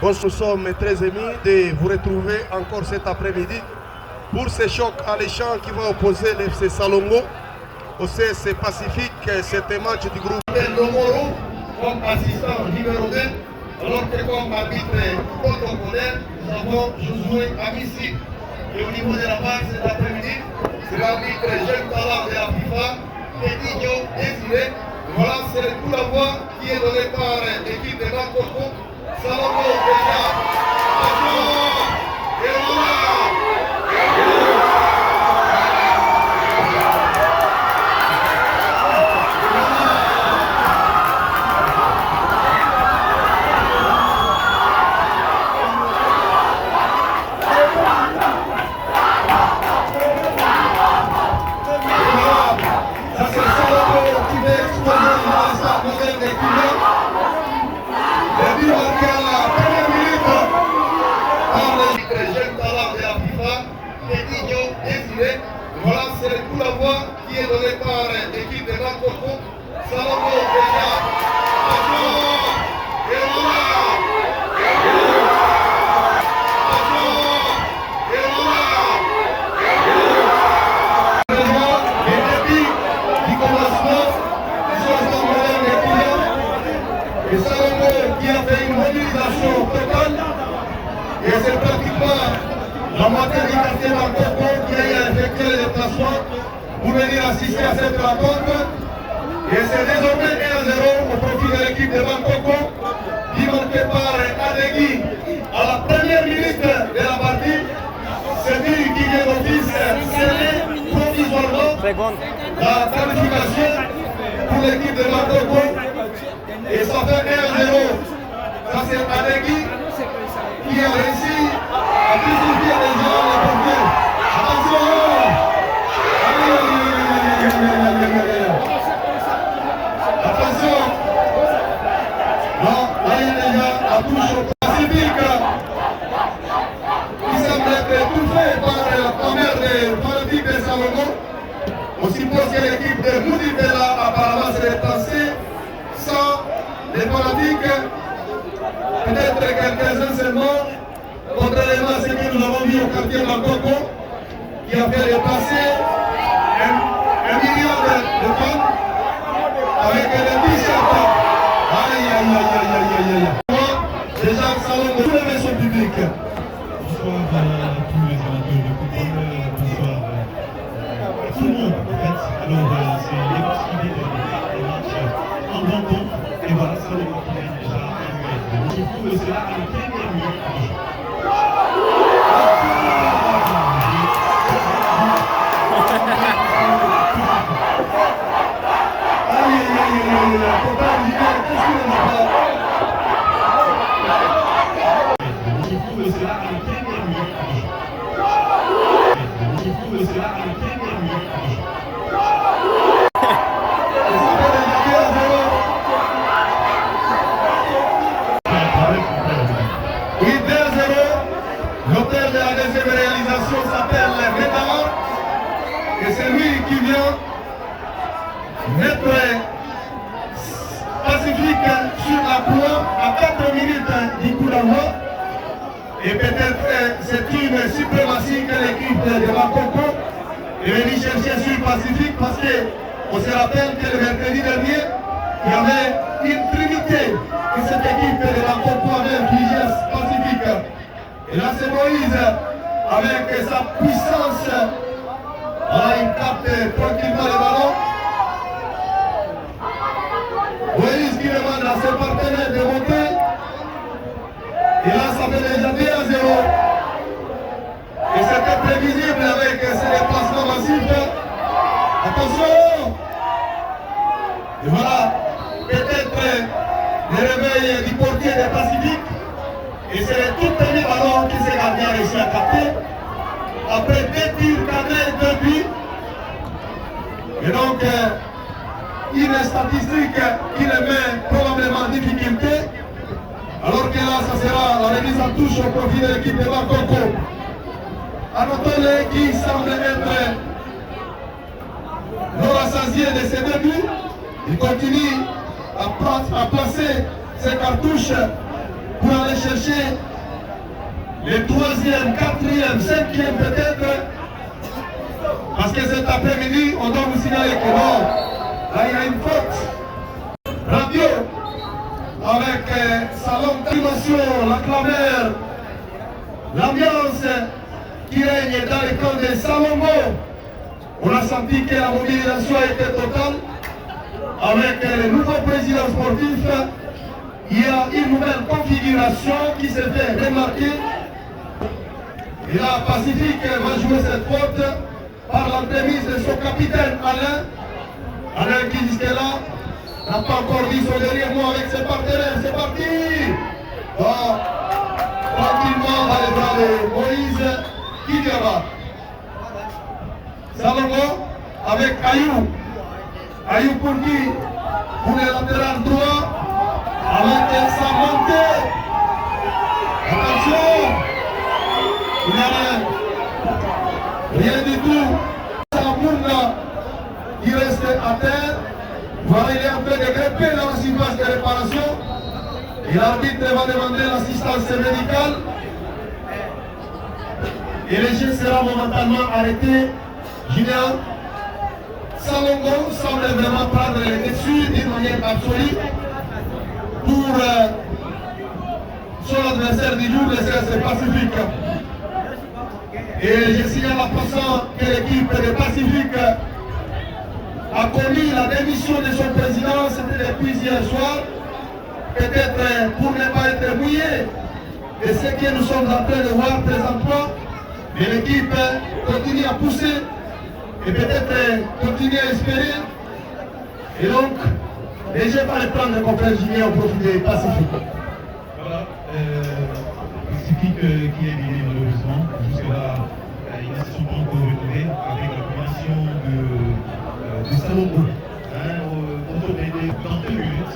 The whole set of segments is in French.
Nous sommes très émus de vous retrouver encore cet après-midi pour ce choc alléchant qui va opposer l'FC Salongo au CSC Pacifique. C'était match du groupe Lomoro comme assistant numéro 2, alors que comme arbitre protocolaire, nous avons Josué Amissi. Et au niveau de la base cet après-midi, c'est l'arbitre jeune talent de la FIFA, Edinho Désiré. Voilà, c'est le coup d'envoi qui est donné par l'équipe de Bangkok. Salongo déjà. Et voilà, c'est le coup d'envoi qui est donné par l'équipe de Bangkok. Salongo déjà. Et et Salongo qui a fait une mobilisation totale, et c'est pratiquement la moitié du quartier Bangkok qui a effectué les déplacements pour venir assister à cette rencontre. Et c'est désormais 1-0 au profit de l'équipe de Bangkok, qui marqué par Adegui à la première minute de la partie. C'est lui qui vient d'office sceller provisoirement la qualification pour l'équipe de Bangkok. Et ça fait 1-0. Ça c'est Adegui qui a réussi à justifier les gens les pompiers. Attention! Attention! Là il y a déjà la touche au Pacifique qui semble être étouffée par la première des fanatiques de Salongo. On suppose que l'équipe de Moudibella apparemment s'est déplacée sans les fanatiques, peut-être quelques-uns seulement, contrairement à ce que nous avons vu au quartier Bangkok, qui a fait déplacer un million de femmes avec des t-shirts. Aïe, aïe, aïe, aïe, aïe, aïe, aïe. Déjà, Salongo, tous les maisons publiques. Bonsoir à tous les amateurs de football, bonsoir à tout le monde en fait. Alors c'est l'exclusivité des matchs en rencontre. Et voilà, ça le qui est déjà arrivé. Je trouve cela à la première minute du jeu. Je trouve cela à la première minute du jeu. Je trouve cela à la première minute du jeu. L'auteur de la deuxième réalisation s'appelle Médard et c'est lui qui vient mettre Pacifique sur la proie à 4 minutes du coup d'envoi. Et peut-être c'est une suprématie que l'équipe de Bangkok est venue chercher sur Pacifique parce qu'on se rappelle que le mercredi dernier, il y avait une trinité que cette équipe de Bangkok avait infligée à Pacifique. Et là c'est Moïse, avec sa puissance, il capte tranquillement le ballon. Moïse qui demande à ses partenaires de monter. Et là ça fait déjà 2-0. Et c'était prévisible avec ces déplacements massifs. Attention! Et voilà, peut-être le réveil du portier des Pacifiques. Et c'est le tout premier ballon qui s'est gardé réussi à capter. Après 2 tirs cadrés, 2 buts. Et donc, une statistique qui le met probablement en difficulté. Alors que là, ça sera la remise en touche au profit de l'équipe de Bangkok. Anatole qui semble être non rassasié de ses 2 buts. Il continue à placer ses cartouches pour aller chercher le troisième, quatrième, cinquième peut-être. Parce que cet après-midi, on doit vous signaler que non, là il y a une faute. Radio, avec salon d'animation, la clameur, l'ambiance qui règne dans les camps de Salongo. On a senti que la mobilisation était totale. Avec le nouveau président sportif, il y a une nouvelle configuration qui s'est fait remarquer. Et là, Pacifique va jouer cette faute par l'entremise de son capitaine Alain. Alain qui jusque-là n'a pas encore dit son dernier mot avec ses partenaires. C'est parti! Bon, tranquillement dans les bras de Moïse Kidiaba. Salomon avec Ayou. Ayou pour qui? Pour le latéral droit avec sa montée. Attention! Il n'y a rien. Rien du tout. Samouna qui reste à terre. Voilà, il est en train de grimper dans la surface de réparation. Et l'arbitre va demander l'assistance médicale. Et le jeu sera momentanément arrêté. Julien Salongo semble vraiment prendre les dessus d'une manière absolue pour son adversaire du jour, le CSC Pacifique. Et je signale en passant que l'équipe de Pacifique a connu la démission de son président, c'était depuis hier soir. Peut-être pour ne pas être mouillé de ce que nous sommes en train de voir présentement, mais l'équipe continue à pousser et peut-être continue à espérer. Et donc, déjà par le plan de conférence Julien au profit des Pacifiques. Voilà, Pacifique qui est éliminé malheureusement. Jusque-là, ils ne se sont pas encore retrouvés avec la formation de Salomon. Autour dans 2 minutes,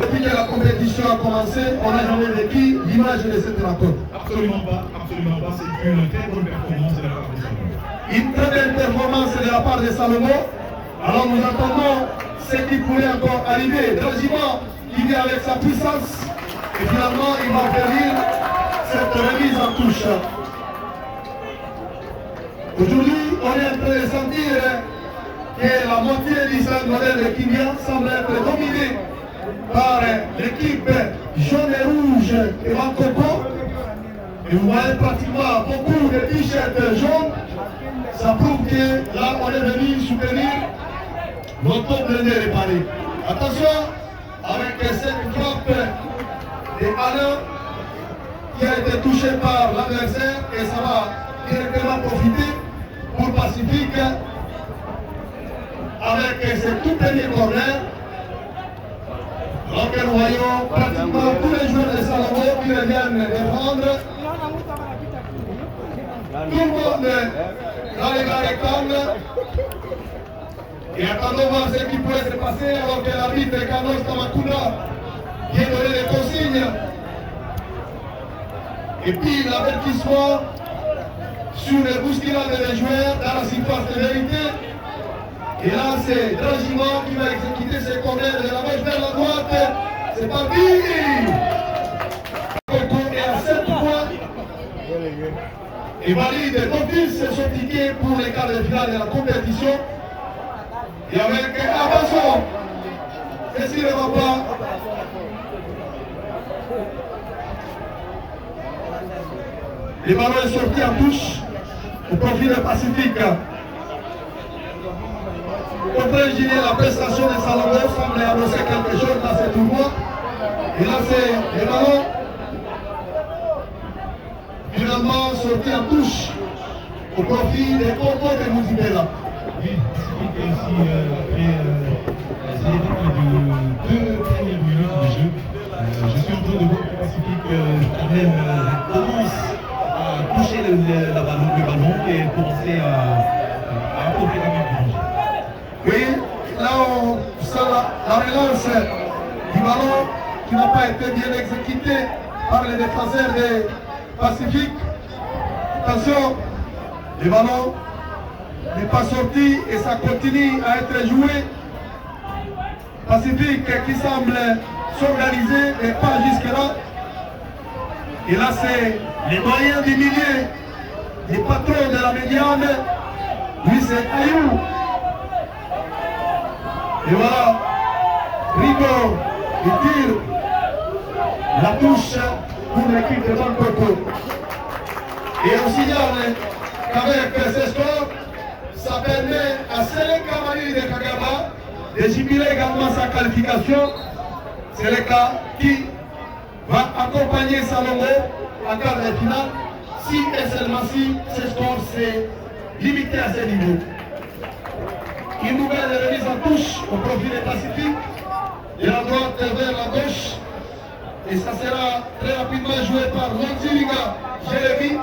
depuis que la compétition a commencé, on n'a jamais vécu l'image de cette rencontre. Absolument pas, c'est une très bonne performance de la part de Salomon. Une très belle performance de la part de Salomon. Alors nous attendons ce qui pourrait encore arriver. Dragima qui vient avec sa puissance et finalement il va obtenir cette remise en touche. Aujourd'hui, on est en train de sentir que la moitié du stade modèle de Kimia semble être dominée par l'équipe jaune et rouge et Bancoco. Et vous voyez pratiquement beaucoup de t-shirts jaunes. Ça prouve que là, on est venu soutenir notre blindé réparé. Attention, avec cette frappe de Alain qui a été touché par l'adversaire et ça va directement profiter pour Pacifique avec ce tout premier corner. Donc nous voyons pratiquement tous les joueurs de Salomon qui reviennent défendre. Tout le monde dans les gars rectangles. Et attendons voir ce qui pourrait se passer alors que l'arbitre Carlos Tamakuna vient donner des consignes. Et puis l'avertissement sur les bousculades des joueurs dans la surface de vérité. Et là c'est Dragima qui va exécuter ses corners de la gauche vers la droite. C'est parti! Coco est à 7 points. Et valide d'office son ticket pour les quarts de finale de la compétition. Et avec attention, qu'est-ce qu'il ne va pas? Le ballon est sorti en touche au profil du Pacifique. Pour préjuger la prestation de Salomon semble annoncer quelque chose dans ce tournoi. Et là c'est le ballon finalement sorti en touche au profit des Congo de Mouzibela. Oui, Pacifique est aussi après ces 2 premières minutes de jeu. Je suis en train de voir que Pacifique quand même commence à toucher le ballon et commencer à apporter quand même du danger. Oui, là on sent la relance du ballon qui n'a pas été bien exécuté par les défenseurs des Pacifique. Attention, le ballon n'est pas sorti et ça continue à être joué. Pacifique qui semble s'organiser, mais pas jusque-là. Et là, c'est les moyens du milieu, les patrons de la médiane. Lui, c'est Ayou. Et voilà, Rigo, il tire la touche pour l'équipe de Bangkok. Et on signale qu'avec ce score, ça permet à Sélé Kamali de Kagama de jubiler également sa qualification. C'est le cas qui va accompagner Salomon en quart de finale si et seulement si ce score s'est limité à ce niveau. Une nouvelle remise en touche au profil des Pacifiques, de la droite vers la gauche, et ça sera très rapidement joué par Lonziliga Jérémy.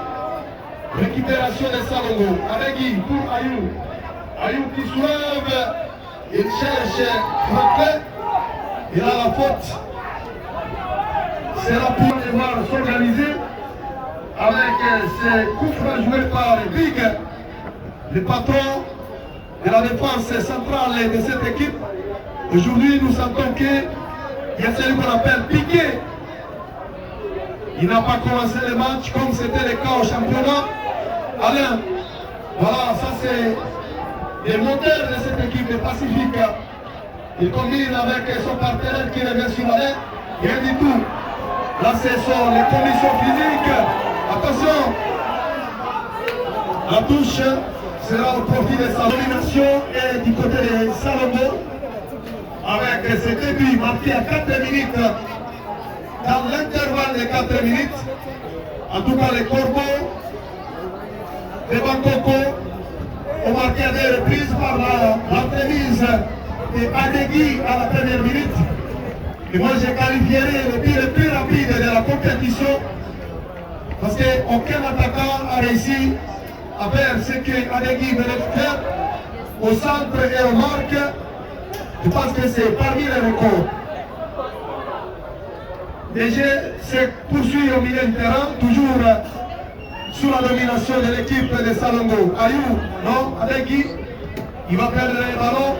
Récupération de Salongo. Adegui pour Ayou. Ayou qui soulève, il cherche Franklin, il a la faute. C'est là pour devoir s'organiser avec ces coups francs joués par Big, le patron de la défense centrale de cette équipe. Aujourd'hui, nous sentons qu'il y a celui qu'on appelle Piqué. Il n'a pas commencé le match comme c'était le cas au championnat. Alain, voilà, ça c'est le moteur de cette équipe de Pacifique. Il combine avec son partenaire qui revient sur Alain. Rien du tout. Là, ce sont les conditions physiques. Attention, la touche sera au profit de sa domination et du côté de Salomon avec ses débuts marqués à 4 minutes dans l'intervalle de 4 minutes. En tout cas, les Corbeaux de Bangkok ont marqué à des reprises par l'entremise de Adegui à la première minute. Et moi, je qualifierais le tir le plus rapide de la compétition parce qu'aucun attaquant a réussi à faire ce que Adegui venait de faire au centre et au marque. Je pense que c'est parmi les records. Les jeux se poursuivent au milieu du terrain, toujours sous la domination de l'équipe de Salongo. Ayou, non, Adegui, il va perdre les ballons.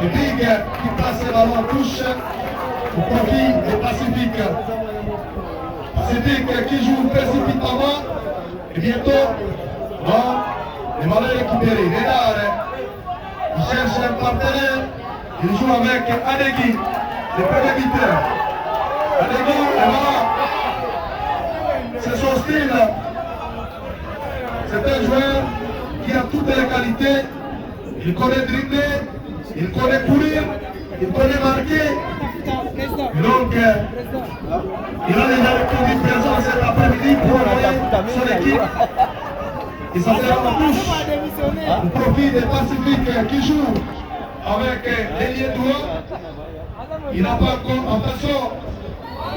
Et Big qui passe les ballons en touche au profit des Pacifiques. Pacifique qui joue précipitamment. Et bientôt, non, les ballons récupérés. Redar, il cherche un partenaire. Il joue avec Adegui, le premier buteur. Adegui, et voilà. C'est son style. C'est un joueur qui a toutes les qualités. Il connaît dribbler, il connaît courir, il connaît marquer. Donc, il a déjà répondu présent cet après-midi pour envoyer son équipe. Et ça sera la touche au profit des Pacifiques qui jouent avec l'ailier droit. Il n'a pas encore, attention,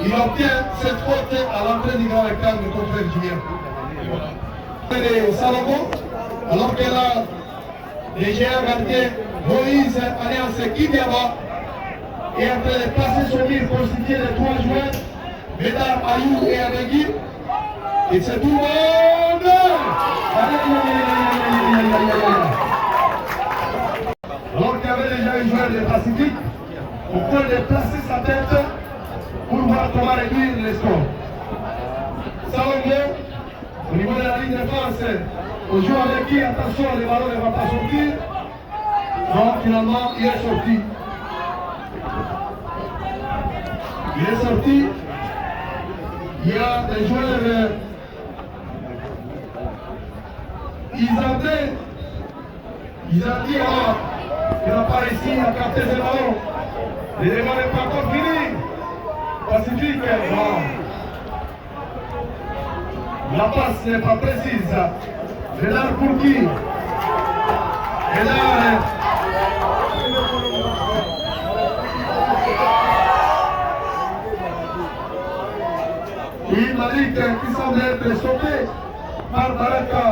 il obtient cette faute à l'entrée du grand rectangle contre Julien. Et Salomon, alors que là, les géants gardiens Moïse Alliance Kidiaba est en train de passer son mire constitué de 3 joueurs, Bédard, Ayou et Adegui. Et c'est tout le monde. Alors qu'il y avait déjà un joueur de Pacifique, au point de placer sa tête pour voir comment réduire les scores. Salomon, au niveau de la ligne de défense, au joueur avec qui, attention, les ballons ne vont pas sortir. Donc finalement, il est sorti. Il est sorti. Il y a des joueurs islandais. Islandais, alors, il n'a pas réussi à capter ce ballon. Le débat n'est pas encore fini. Pacifique, bon. La passe n'est pas précise. Bédard pour qui? Bédard. Et Malik qui semble être sauté par Baraka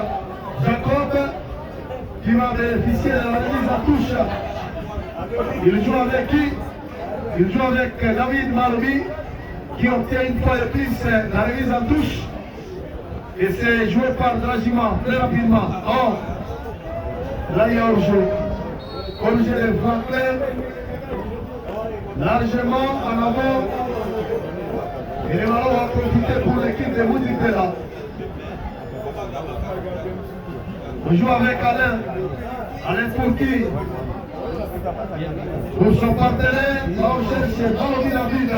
Jacob qui va bénéficier de la remise à touche. Il joue avec qui? Il joue avec David Maloubi qui obtient une fois de plus la remise en touche. Et c'est joué par Dragima très rapidement. Oh, là il y a hors-jeu. Hors-jeu de Franklin. largement en avant. Et les ballons vont profiter pour l'équipe de Moutipela. On joue avec Alain Fourki. Pour son partenaire, là on cherche Maloni David.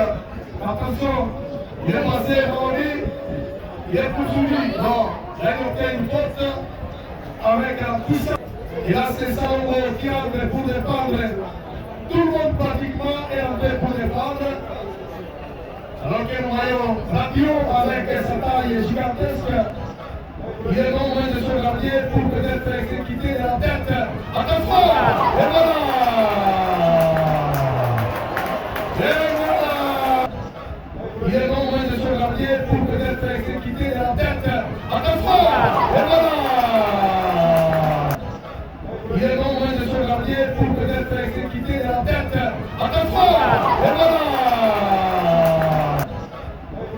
Attention, il est passé Maloni, il est poursuivi. Non, il a fait une faute avec la puissance. Et là c'est Salomon qui entre pour défendre. Tout le monde pratiquement est entré pour défendre. Alors que nous voyons Radio avec sa taille gigantesque. Il est non loin de son gardien pour peut-être exécuter la tête. Attention! Et voilà! Et voilà! Il est non loin de son gardien pour peut-être exécuter la tête. Attention! Et voilà! Il est non loin de son gardien pour peut-être exécuter la tête. Attention! Et voilà!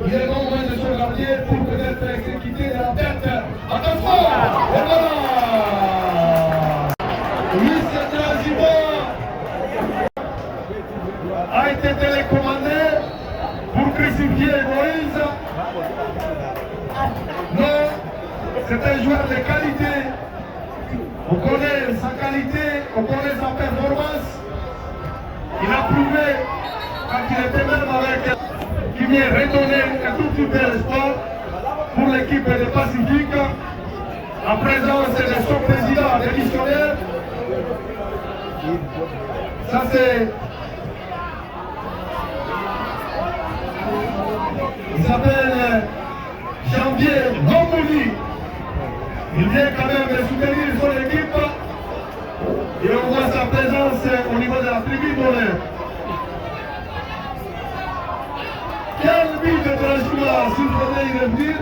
Il est non loin de son gardien pour peut-être exécuter la tête. Attention! Et voilà! Luis Transibo a été télécommandé pour crucifier Moïse. Non, c'est un joueur de qualité. On connaît sa qualité, on connaît sa performance. Il a prouvé quand il était même avec qui vient redonner un tout petit peu l'espoir pour l'équipe de Pacifique. En présence de son président démissionnaire. Ça c'est... Il s'appelle Janvier Gomouli. Il vient quand même soutenir son équipe. Et on voit sa présence au niveau de la tribune d'honneur. Quel but de Drachima, s'il faudrait y revenir.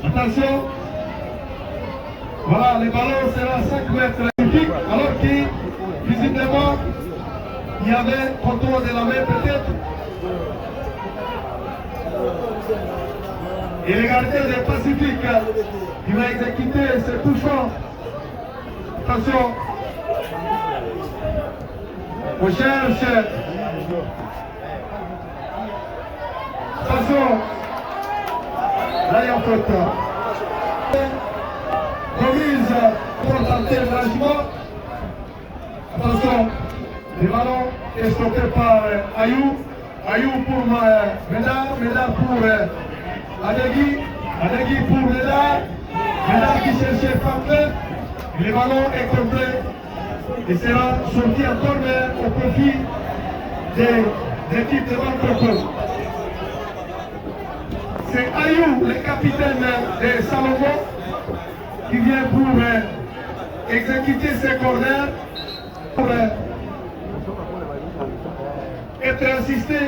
Attention. Voilà, les ballons seront à 5 mètres olympiques, alors que, visiblement, il y avait contrôle de la main peut-être. Et le gardien des Pacifiques, il va exécuter ce touchant. Attention. On cherche. Attention. Là, il y a un faute. Remise pour tenter le lâchement. Attention. Le ballon est stoppé par Ayou. Ayou pour Médard pour Adegui. Adegui pour Médard. Médard qui cherchait Franklin. Le ballon est complet. Et sera sorti en corner au profit des équipes de Vancouver. C'est Ayou, le capitaine de Salomon, qui vient pour exécuter ses corners, pour être assisté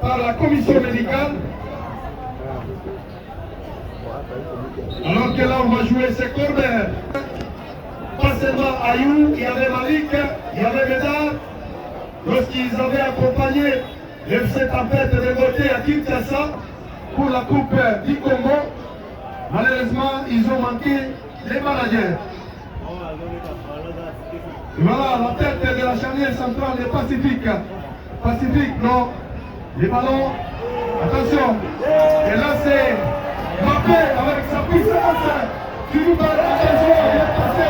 par la commission médicale. Alors que là, on va jouer ses corners. Pas seulement Ayou, il y avait Malik, il y avait Médard. Lorsqu'ils avaient accompagné l'FC Tempête de Beauté à Kinshasa pour la Coupe du Congo, malheureusement, ils ont manqué les managers. Et voilà, la tête de la charnière centrale des Pacifique. Pacifique, non. Les ballons, attention. Et là, c'est Mbappé avec sa puissance. Tu nous parles, attention, il est passé.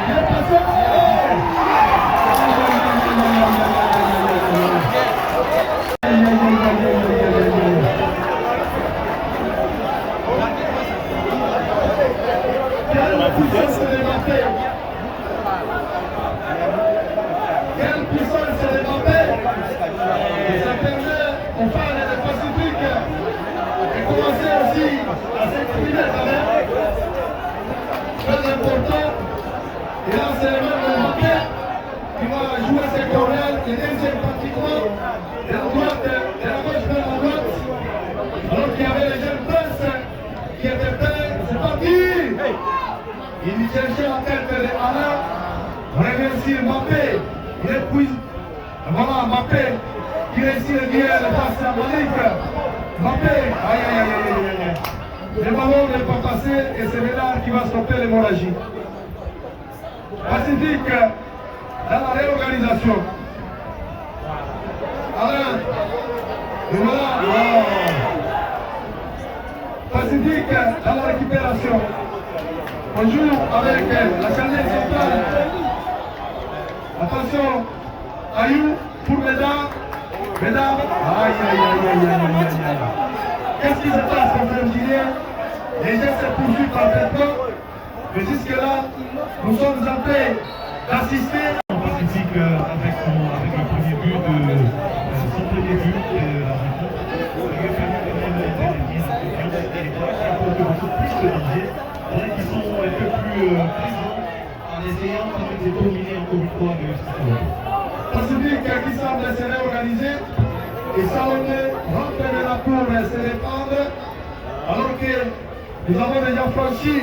Il est passé. Quelle puissance de Mbappé. Quelle puissance de Mbappé. Et ça permet aux fans de Pacifique de commencer aussi à s'exprimer quand même. Très important. Et là, c'est le même Mbappé qui va jouer ses corners, les deuxièmes pratiquement, de la droite, de la gauche vers la droite. Alors qu'il y avait les jeunes princes qui étaient prêts. C'est parti! Il cherchait la tête de Alain. On réussit Mbappé. Il est puis. Voilà Mbappé qui réussit le duel face à Malik. Mbappé. Aïe aïe aïe aïe aïe. Le ballon n'est pas passé et c'est Médard qui va stopper l'hémorragie. Pacifique dans la réorganisation. Alain, et voilà, Pacifique dans la récupération. On joue avec la charnière centrale. Attention, Ayou pour Médard. Médard, aïe. Qu'est-ce qui se passe, mon frère Julien? Les gens se poursuivent parfaitement. Mais jusque-là, nous sommes en train d'assister. Pacifique avec le premier but de son premier but de la rencontre. Il a fallu quand même intervenir en confiance et les Blacks apportent beaucoup plus de danger. Il y en a qui sont un peu plus présents en essayant quand même de dominer encore une fois le score. Pacifique qui semble se réorganiser et Salomé rentre maintenant pour se défendre alors que nous avons déjà franchi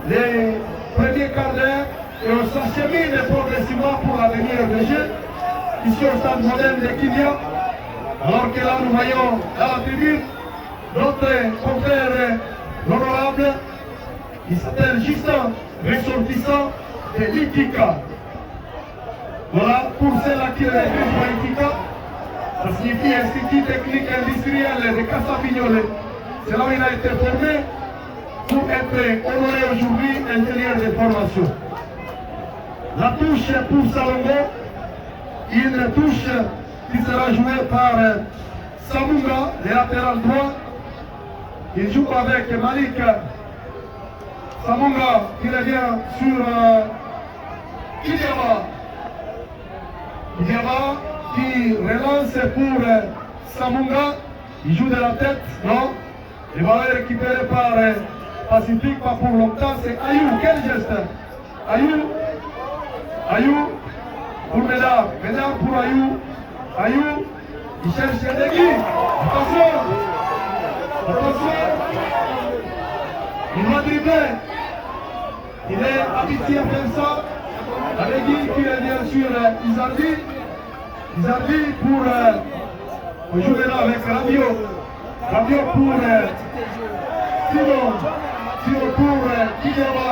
les premiers quarts d'heure et on s'achemine progressivement pour l'avenir des jeux ici au stade moderne de Kidia. Alors que là nous voyons dans la tribune notre confrère l'honorable qui s'appelle Justin, ressortissant de l'Itika. Voilà, pour ceux-là qui le maîtrisent pas Itika, ça signifie Institut technique industriel de Casa-Vignolet. C'est là où il a été formé pour être honoré aujourd'hui ingénieur de formation. La touche pour Salongo, une touche qui sera jouée par Samunga, le latéral droit. Il joue avec Malik Samunga qui revient sur Kidiaba. Kidiaba qui relance pour Samunga. Il joue de la tête, non? Il va être récupéré par Pacifique, pas pour longtemps. C'est Ayou, quel geste? Ayou pour Médard. Médard pour Ayou. Ayou, il cherche Degui. Attention. Il va dribbler. Il est habitué à faire ça. Degui qui est bien sûr Izardi. Izardi pour... on joue maintenant avec Rabiot. Rabiot pour Tiro pour Kidiaba.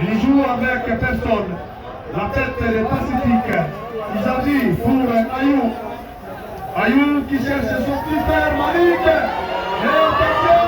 Il joue avec personne. La tête est Pacifique. Izardi pour Ayou. Ayou qui cherche son petit frère Malik. Et attention!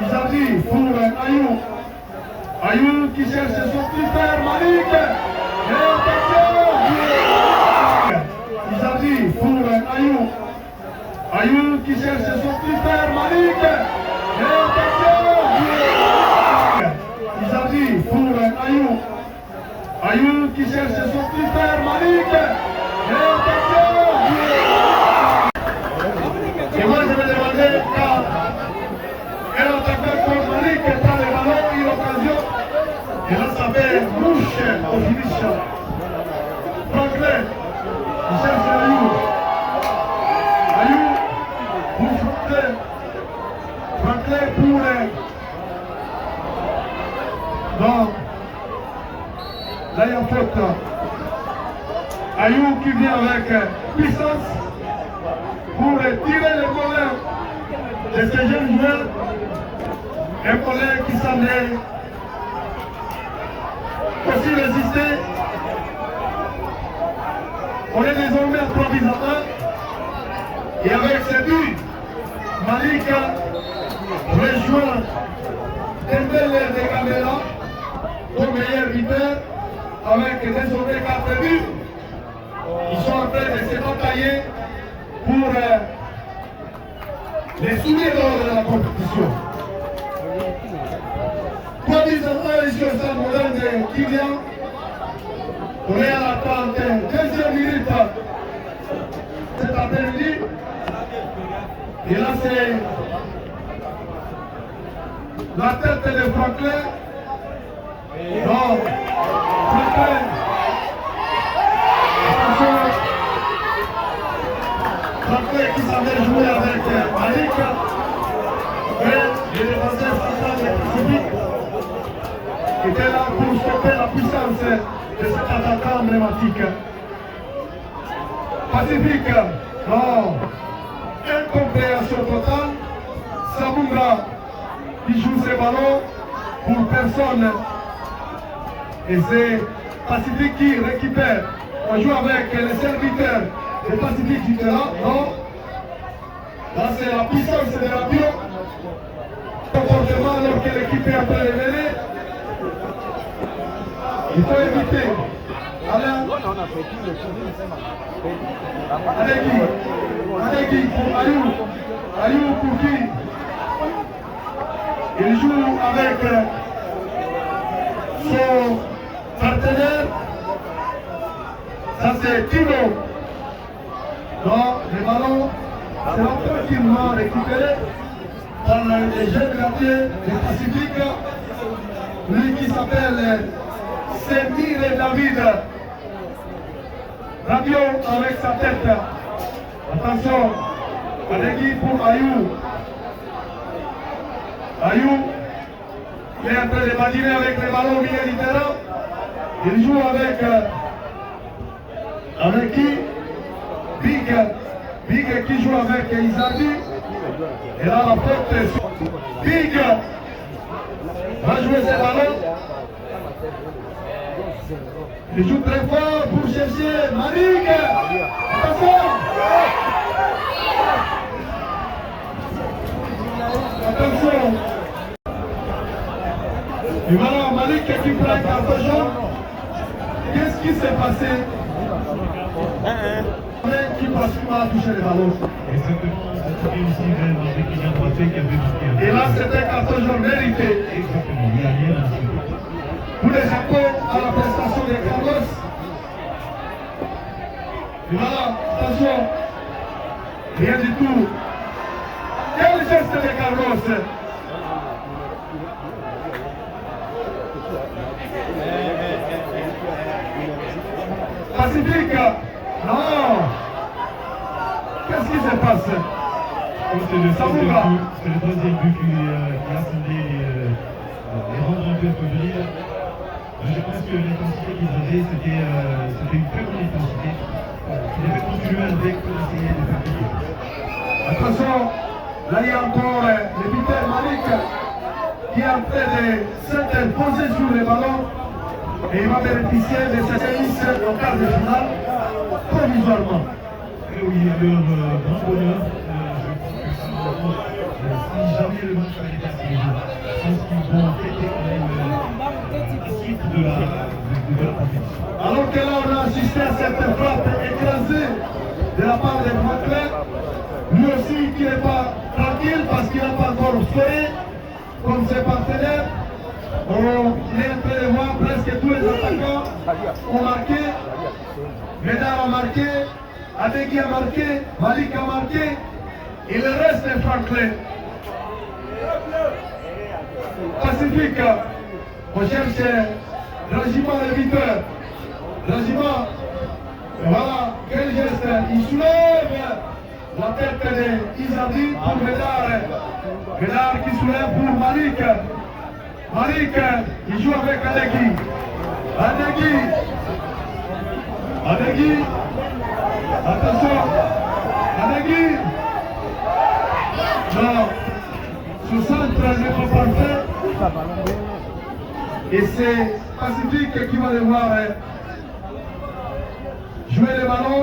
Izardi pour Ayou. Ayou qui cherche son petit frère Malik. Et attention! Izardi pour Ayou. Ayou qui cherche son petit frère Malik. Et attention! Izardi pour Ayou. Ayou qui cherche son petit frère Malik. Et attention! Et moi je vais demander à un attaquant comme Malik qui prend le ballon, il a l'occasion. Et là ça fait mouche au finish. Franklin, il cherche Ayou. Ayou pour Franklin. Franklin pour... Non. Là il y a faute. Ayou qui vient avec puissance pour tirer le collet de ce jeune joueur. Un collet qui semblait aussi résister. On est désormais à 3 buts à 1. Et avec ce but, Malik rejoint Dembélé de Gambela, ton meilleur buteur, avec désormais 4 buts. Ils sont en train de se batailler pour les souliers d'or de la compétition. 3 buts à 1 ici au stade moderne de Kidia. On est à la 32e minute cet après-midi. Et là c'est la tête de Franklin. Non. Attention. Franklin qui savait jouer avec Malik. Mais les défenseurs centrales des Pacifiques étaient là pour stopper la puissance de cet attaquant emblématique. Pacifique, non. Incompréhension totale. Sabunga qui joue ses ballons pour personne. Et c'est Pacifique qui récupère. On joue avec les serviteurs de Pacifique qui étaient là. Non. Là c'est la puissance de la bio. Comportement alors que l'équipe est en train de venir. Il faut éviter. Alain. Adegui pour Ayou. Ayou pour qui? Il joue avec son partenaire. Ça c'est Tino. Non, les ballons seront tranquillement récupérés par les jeunes gardiens du Pacifique. Lui qui s'appelle Semir David. Radio avec sa tête. Attention, Adegui pour Ayou. Ayou, il est en train de badiner avec les ballons au milieu du terrain. Il joue avec qui? Big. Big qui joue avec Izardi. Et là la porte est sur Big. Va jouer ses ballons. Il joue très fort pour chercher Malik. Attention. Attention. Et voilà Malik qui prend un carton jaune. Qu'est-ce qui s'est passé? Qui passe pas à toucher les ballons. Exactement, c'était aussi même avec Kylian Mbappé qui avait marqué. Et là c'était carton jaune mérité. Exactement, il n'y a rien à dire. Pour les chapeaux à la prestation de Carlos. Et voilà, attention. Rien du tout. Quel geste de Carlos? Pacifique. Non. Qu'est-ce qui se passe? C'est le troisième but qui a semblé les rendre un peu fébriles. Je pense que l'intensité qu'ils avaient, c'était une très bonne intensité. Ils devaient continuer avec pour essayer de faire quelque chose. Attention, là il y a encore le Peter Malik qui est en train de s'interposer sur les ballons et il va bénéficier de cette séance au quart de finale provisoirement. Et oui, leur grand bonheur, si jamais le match avait été passé, je pense qu'ils vont fêter quand même la suite de la compétition. Alors que là on a assisté à cette frappe écrasée de la part de Franklin, lui aussi qui n'est pas tranquille parce qu'il n'a pas encore scoré comme ses partenaires. On est en train de voir presque tous les attaquants ont marqué. Médard a marqué, Adegui a marqué, Malik a marqué, et le reste est Franklin. Pacifique, on cherche Rajima le buteur. Rajima, voilà, quel geste, il soulève la tête de Izardi pour Médard. Médard qui soulève pour Malik. Malik, il joue avec Adegui. Adegui, attention, Adegui. Non, ce centre n'est pas parfait. Et c'est Pacifique qui va devoir jouer le ballon.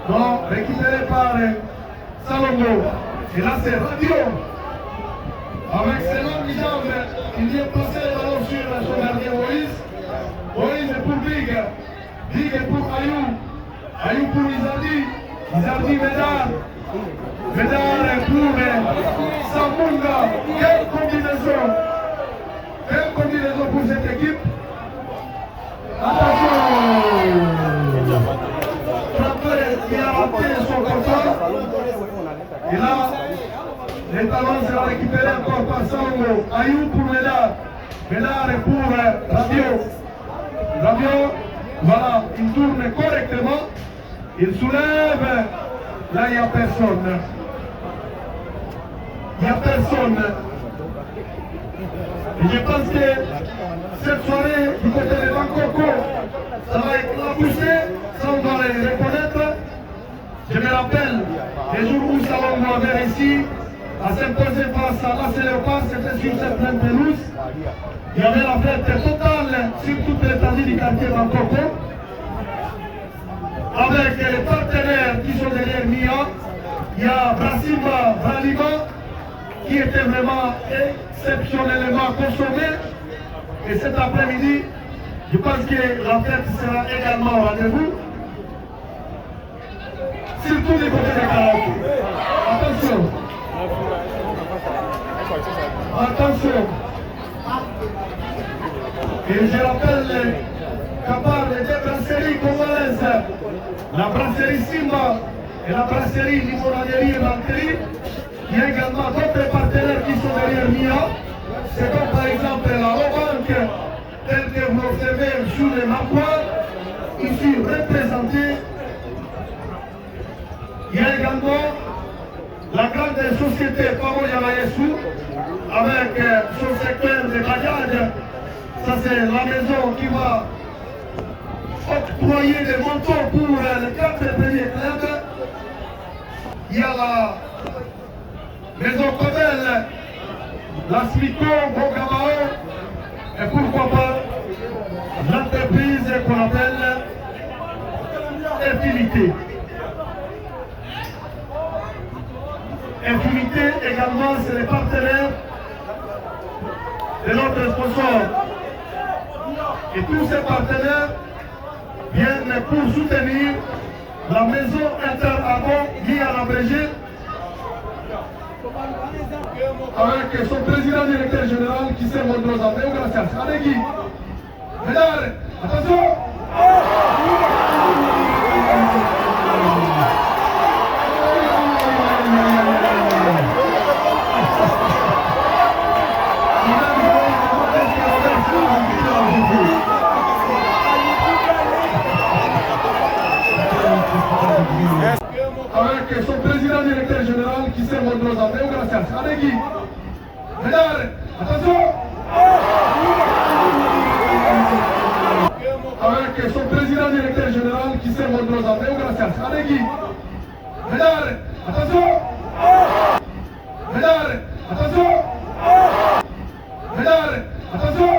Non, récupéré par Salongo. Et là c'est Radio. Avec ses longues jambes, il vient passer le ballon sur son gardien Moïse. Moïse est pour Big. Big est pour Ayou. Ayou pour Izardi. Izardi Médard. Médard est pour Sabunga. Quelle combinaison! Quelle combinaison pour cette équipe! Attention! Frappeur qui a raté son contrôle. Et là, les talons seront récupérés encore par Salongo. Ayou pour Médard. Ménard pour Rabiot. Rabiot, voilà, il tourne correctement. Il soulève. Là, il n'y a personne. Il n'y a personne. Et je pense que cette soirée, du côté de Bangkoko, ça va être poussée, ça on doit les reconnaître. Je me rappelle les jours où Salongo avait réussi à s'imposer face à l'AS Léopard, c'était sur cette même pelouse. Il y avait la fête totale sur toute l'étendue du quartier Bangkoko, avec les partenaires qui sont derrière Mia. Il y a Brassimba Valima qui était vraiment exceptionnellement consommé. Et cet après-midi, je pense que la fête sera également au rendez-vous. Surtout du côté des karaoké. Attention. Attention. Et je rappelle qu'à part les deux brasseries congolaises, la brasserie Simba et la brasserie Limonaderie et Banterie, il y a également d'autres partenaires qui sont derrière MIA. C'est comme par exemple la Robank, telle que vous l'observez sur les marquoirs, ici représentée. Il y a également la grande société Pamo Yamayesu avec son secteur de bagages. Ça c'est la maison qui va octroyer des montants pour les 4 premiers clubs. Il y a la maison Codel, la Smico, Bogabao, et pourquoi pas l'entreprise qu'on appelle Infinité. Infinité également, c'est les partenaires de notre sponsor. Et tous ces partenaires viennent pour soutenir la maison Inter-Argon liée à l'abrégé avec son président directeur général qui s'est montré aux armées. Gracias. Allez Guy. Mesdames, attention. Avec son président directeur général qui s'est montré aux armées. Gracias. Allez Guy. Mesdames, attention. Avec son président directeur général qui s'est montré aux armées. Gracias. Allez Guy. Mesdames, attention. Mesdames, attention. Mesdames, attention.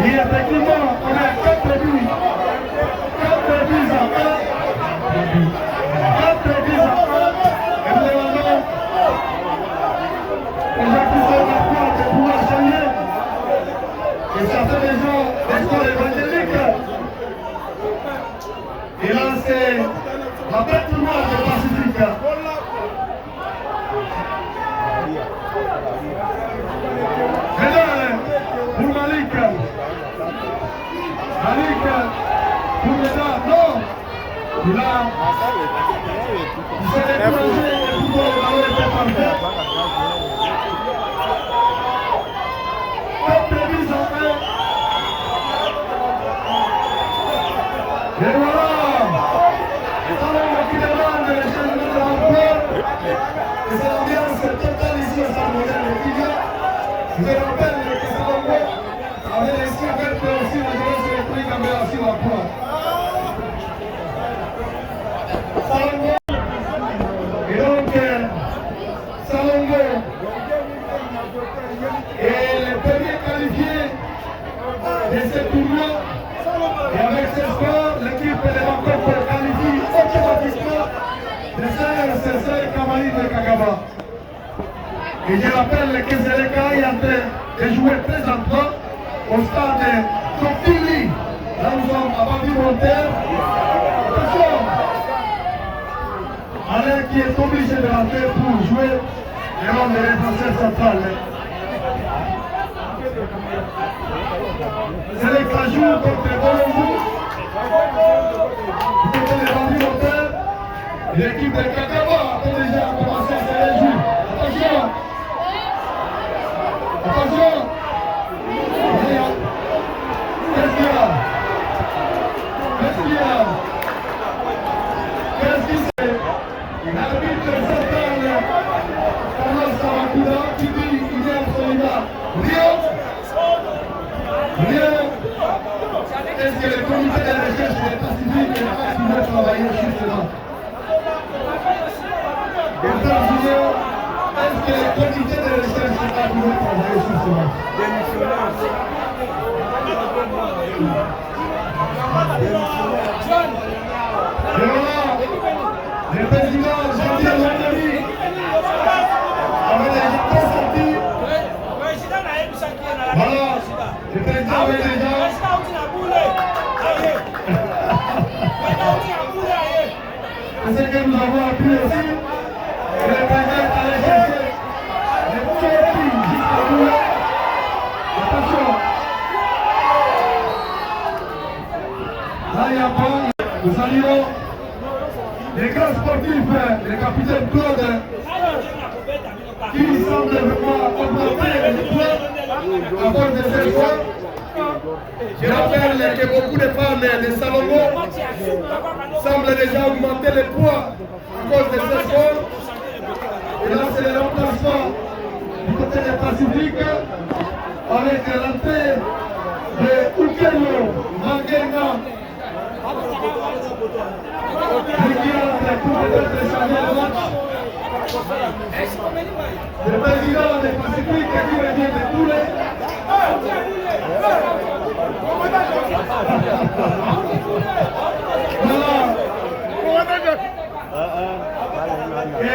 Et effectivement, on a 4 buts. 4 buts à 1. 4 buts à 1. Et nous demandons aux acteurs de pouvoir changer. Et ça fait des gens des scores évangéliques. Et là, c'est la bête noire du Pacifique. Mesdames, pour Malik. Malik, pour les dames, non. Il s'est découragé et pourquoi le ballon était parfait. 4 buts à 1. Et voilà. Salongo qui demande les changements de l'emploi. Et c'est l'ambiance totale ici au Stade Moderne de Kigali. Je rappelle que Salongo avait réussi à mettre aussi la jeunesse électrique en relation à l'emploi. Salongo. Et donc, Salongo est le premier qualifié de ce tournoi. Et avec ce score, l'équipe de Bangkoko qualifie automatiquement de CSC Kamali de Kagaba. Et je rappelle que Zeleka est en train de jouer présentement au stade Tofili. Là nous sommes à Babi Voltaire. Attention! Alain qui est obligé de rentrer pour jouer le rôle de défenseur central. C'est les cajous contre les bons. Du côté des bandits monteurs, l'équipe de Kakaba a déjà commencé à se réjouir. Attention! Attention! Qu'est-ce qu'il y a? Qu'est-ce qu'il y a? Qu'est-ce qu'il c'est? L'arbitre central, Carlos Savacuda, qui dit Guillaume Soliva. Rien? Rien? Est-ce que le comité de recherche des Pacifiques est activé à travailler sur cela? Est-ce que le comité de recherche est activé à travailler sur cela? Et voilà, le président Jean-Pierre Landry avait déjà consenti. Voilà, le président avait déjà. C'est ce que nous avons appris aussi. Le président est allé chercher les copies jusqu'au bout. Attention. Là, il n'y a pas. Nous saluons les grands sportifs, le capitaine Claude, qui semble vraiment augmenter le club à cause de ces fois. Je rappelle que beaucoup de femmes de Salomon semblent déjà augmenter le poids à cause de ces sports. Et là, c'est le remplacement du côté des Pacifiques avec l'entrée de Ukelo Mangenga. Le président des Pacifiques qui revient de tous les. Et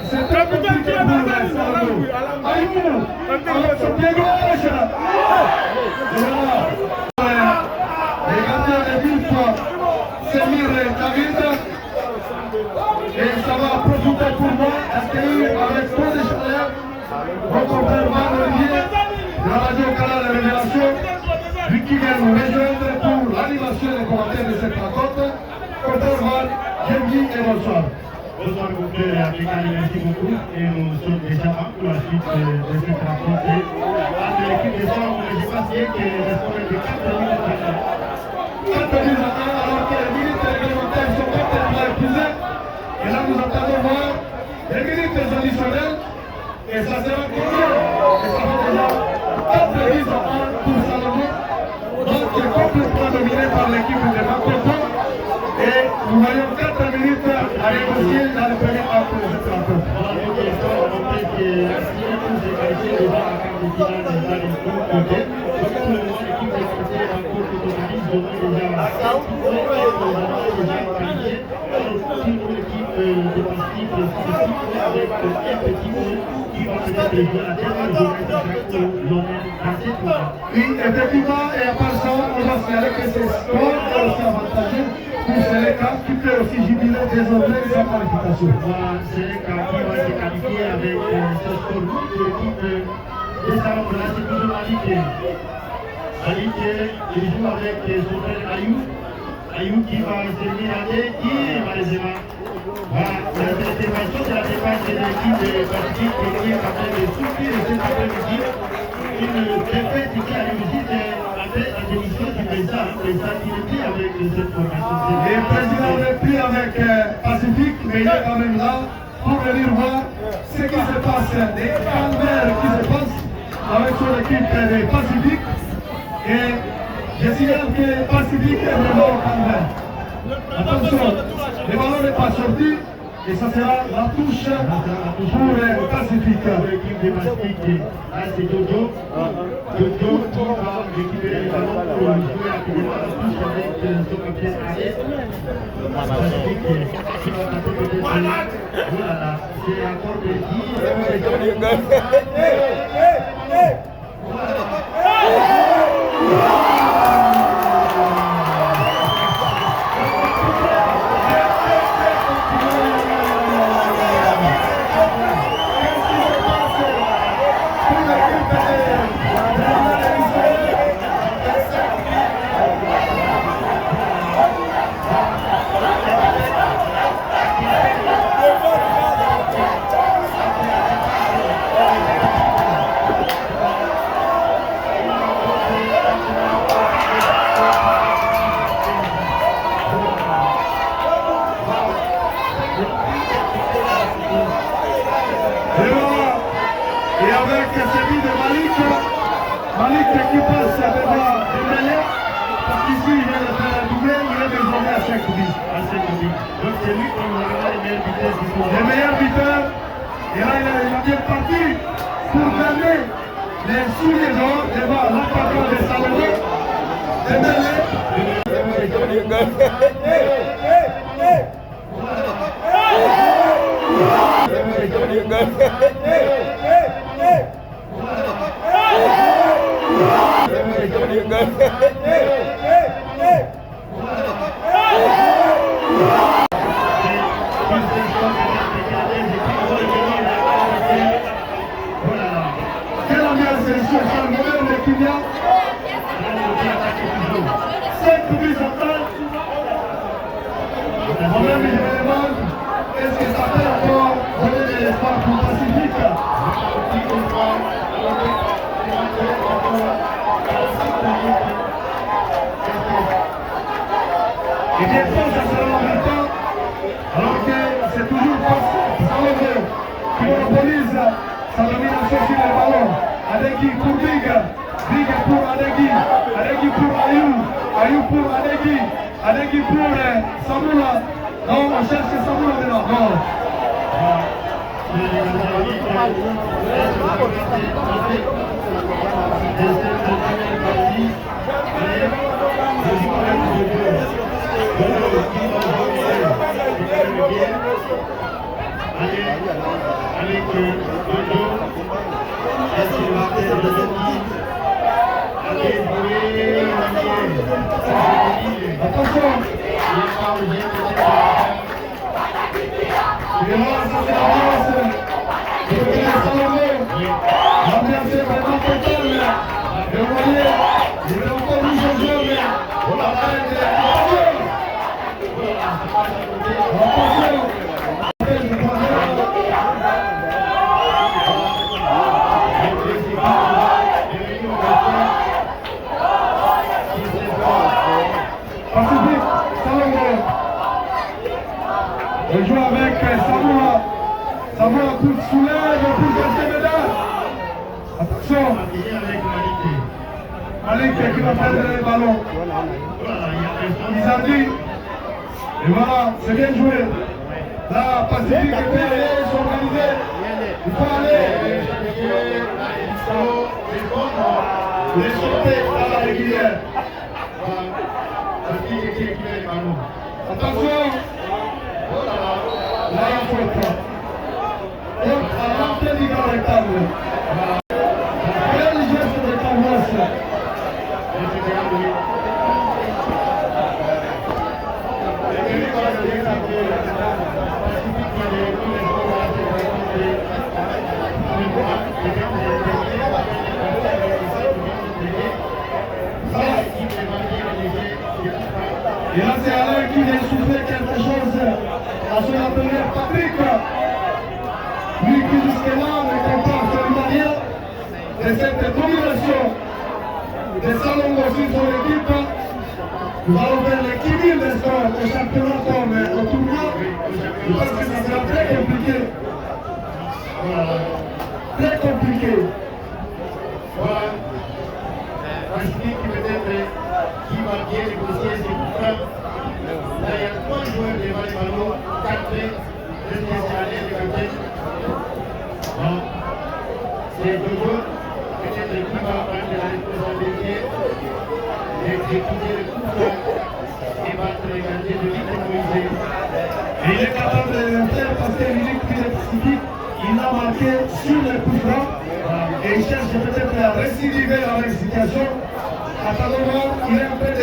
c'est très compliqué pour les Salomon. Aïmou, avec son pied gauche. Les gardiens de but, Semir David. Et ça va profiter pour moi d'accueillir avec trop de chaleur mon compère Marc Olivier de la radio Canal de Révélation, lui qui vient nous rejoindre pour l'animation des commentaires de cette rencontre. Compère Marc, bienvenue et bonsoir. Bonsoir compère Abdelkader, merci beaucoup et nous sommes déjà pour la suite de cette rencontre. Entre l'équipe de Salomon, je ne sais pas si c'est que le score est de 4 minutes à 1. 4 minutes à 1 alors que les minutes réglementaires sont complètement épuisées. Et là, nous attendons voir les minutes additionnelles. Et ça sera combien? Et ça va déjà 4 mises à 1 pour Salomon. Donc, complètement dominé par l'équipe de Makoto. Et nous voyons 4 minutes à négocier dans le premier acte de cette rencontre. Voilà, donc il faut montrer que si l'équipe s'est qualifiée déjà à la carte de finale dans les groupes côté, donc pour le moment, l'équipe est qualifiée en cours de totalise, donc déjà 5 points, nous avons déjà qualifié. Alors, si l'équipe de Pacifique, c'est 6 points avec un petit point qui va peut-être jouer la dernière journée de chaque journée dans cette tournoi. Oui, effectivement, et à part ça, on va signaler que ce sport est aussi avantageux pour Seleka qui peut aussi jubiler désormais sa qualification. Voilà, Seleka qui va se qualifier avec ce score de l'équipe de Salomon. Là, c'est toujours Malik. Malik, il joue avec son frère Ayou. Ayou qui va se ménager et malheureusement. Voilà, c'est l'intervention de la défense de l'équipe de Pacifique qui est en train de souffrir cet après-midi. Une défaite qui a réussi après la démission du président qui était avec cette formation. Et le président n'est plus avec Pacifique, mais il est quand même là pour venir voir ce qui se passe, des calvaires qui se passent avec son équipe de Pacifique. Et je signale que Pacifique est vraiment au calvaire. Attention, le ballon n'est pas sorti. Et ça sera la touche pour le Pacifique. Pour l'équipe de Pacifique, là c'est Jojo. Jojo qui va récupérer le ballon pour jouer rapidement la touche avec son capitaine Arès. Pacifique qui va passer peut-être. Voilà, c'est encore petit. avec celui de Malik. Malik qui passe devant Dembélé. Parce qu'ici, il vient de faire un doublé, il est désormais à 5 buts. Donc c'est lui qui aura les meilleures vitesses du tour. Les meilleurs buteurs. Et là, il est bien parti pour gagner les souliers d'or devant l'attaquant de Salomé. Dembélé. Quelle ambiance est ici, c'est le moment de Kylian. 5 buts en temps. Moi-même, je me demande, est-ce que ça peut encore donner de l'espoir pour Pacifique? Et bien, ça sera en même temps, alors que c'est toujours Salomé qui monopolise sa domination sur le ballon. Adegui pour Big, Big pour Adegui, Adegui pour Ayou, Ayou pour Adegui, Adegui pour Samoula. Non, on cherche Samoula maintenant. Non. Attention. L'ambiance est vraiment totale. Et vous voyez, il est encore plus changé, mais on a pas été attention. Pacifique, Salomé. On joue avec Samoula. Samoula soulève pour rester médaille. Attention. Malik qui va perdre les ballons. Ils ont dit. Et voilà, c'est bien joué. Là, Pacifique est bien allé s'organiser. Il faut aller. Les sauter à la régulière. Attention. Là, il faut être prêt. Donc, à l'entrée du grand rectangle. Quel geste de tendance. Et là, c'est Alain qui vient souffler quelque chose à son partenaire Patrick. Lui qui jusque-là ne comprend absolument rien de cette domination de Salomé sur son équipe. Nous allons faire l'équilibre des scores au championnat comme au tournoi. Je pense que ça sera très compliqué. Très compliqué. Voilà. Pacifique peut-être qui va bien négocier ses coups francs. Là, il y a 3 joueurs devant les ballons, 4 le spécialiste, le capitaine. Donc, c'est Jojo, peut-être qui va prendre la responsabilité d'exécuter le coup franc et battre les gardiens de l'île de Moïse. Et il est capable de le faire parce que l'unique qui est Pacifique, il a marqué sur le coup franc. Et il cherche peut-être à récidiver dans la situation. À ce moment, il est en train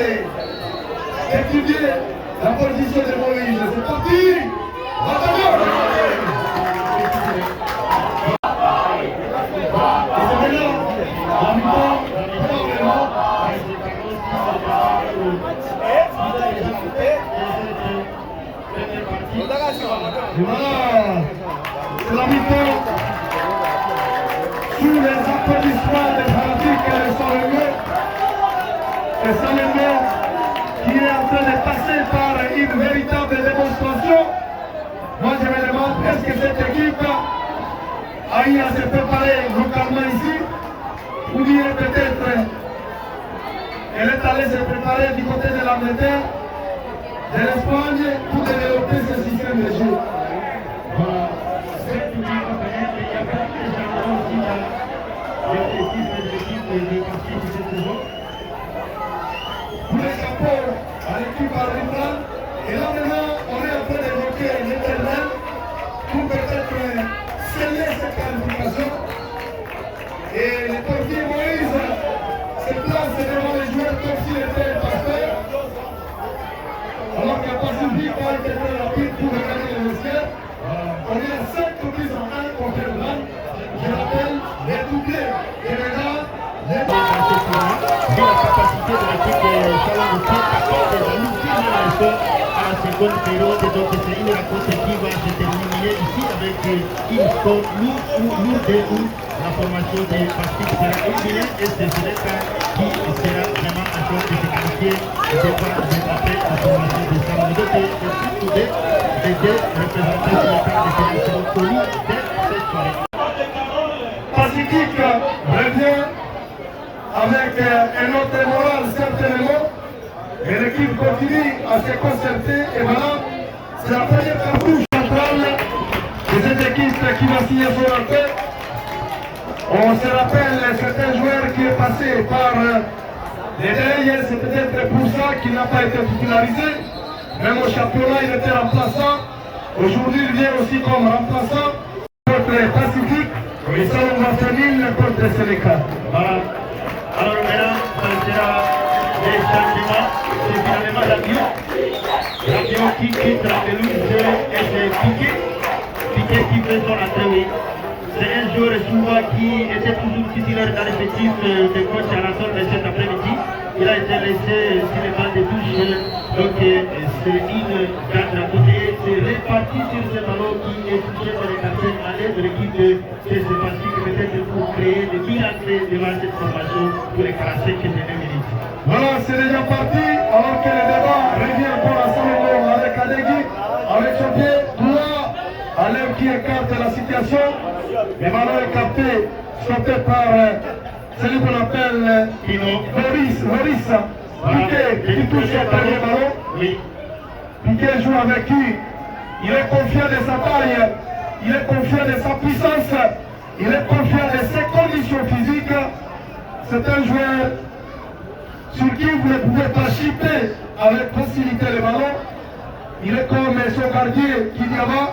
d'étudier la position de Moïse. C'est parti! Attention! Et c'est maintenant la mi-temps, probablement. Et voilà, c'est la mi-temps. Sous les applaudissements des fanatiques et Salomé, qui est en train de passer par une véritable démonstration. Moi je me demande, est-ce que cette équipe a Aïe s'est préparée localement ici, ou bien peut-être elle est allée se préparer du côté de l'Angleterre, de l'Espagne, pour développer ce système de jeu. Voilà, cette équipe peut-être, il y a beaucoup de gens aussi dans les équipes de partie de cette saison. Pour les chapeaux à l'équipe arbitrale, et là maintenant on est en train d'évoquer l'éternel pour peut-être sceller cette qualification. Et le portier Moïse se place devant les joueurs comme s'il était pasteur. Alors qu'il n'y a pas suffi pas été très rapide pour regarder le vestiaire. On est à 5 buts en 1 contre le Blanc. Je rappelle, les doublés et les gars, les C'est la capacité de l'équipe de Salon de 14 de l'ultime à la seconde période. Donc c'est une rencontre qui va se terminer ici avec une score lourde où la formation des Pacifiques sera éliminée et c'est Sénéca qui sera vraiment en train de se qualifier et de rattraper la formation de Salon. Donc les deux représentants de l'équipe de Sénéca seront connus dès cette soirée. Pacifique revient avec un autre moral certainement, et l'équipe continue à se concerter et voilà, c'est la première cartouche centrale de cette équipe qui va signer son entrée. On se rappelle certains joueurs qui est passé par les derrière, c'est peut-être pour ça qu'il n'a pas été titularisé, même au championnat il était remplaçant, aujourd'hui il vient aussi comme remplaçant contre Pacifique. Et ça, on va finir contre Sénéca. Voilà. Alors maintenant, ça sera les changements. C'est finalement l'avion. L'avion qui quitte la pelouse et c'est Piqué. Piqué qui fait son entrée. C'est un joueur souvent qui était toujours titulaire dans l'effectif de coach à la sorte de cet après-midi. Il a été laissé sur les bancs de touche. Donc c'est une garde à côté. C'est réparti sur ce ballon qui est touché par les personnes à l'aide de l'équipe de Pacifique, peut-être pour créer des miracles devant cette formation pour les 45 minutes. Voilà, c'est déjà parti, alors que le débat revient encore à Salomon avec Adegui, avec son pied droit, à l'heure qui écarte la situation. Le ballon est capté, stoppé par celui qu'on appelle Maurice. Piqué qui touche le premier ballon. Oui. Piqué joue avec qui? Il est confiant de sa taille, il est confiant de sa puissance, il est confiant de ses conditions physiques. C'est un joueur sur qui vous ne pouvez pas chipper avec facilité le ballon. Il est comme son gardien qui dit avant.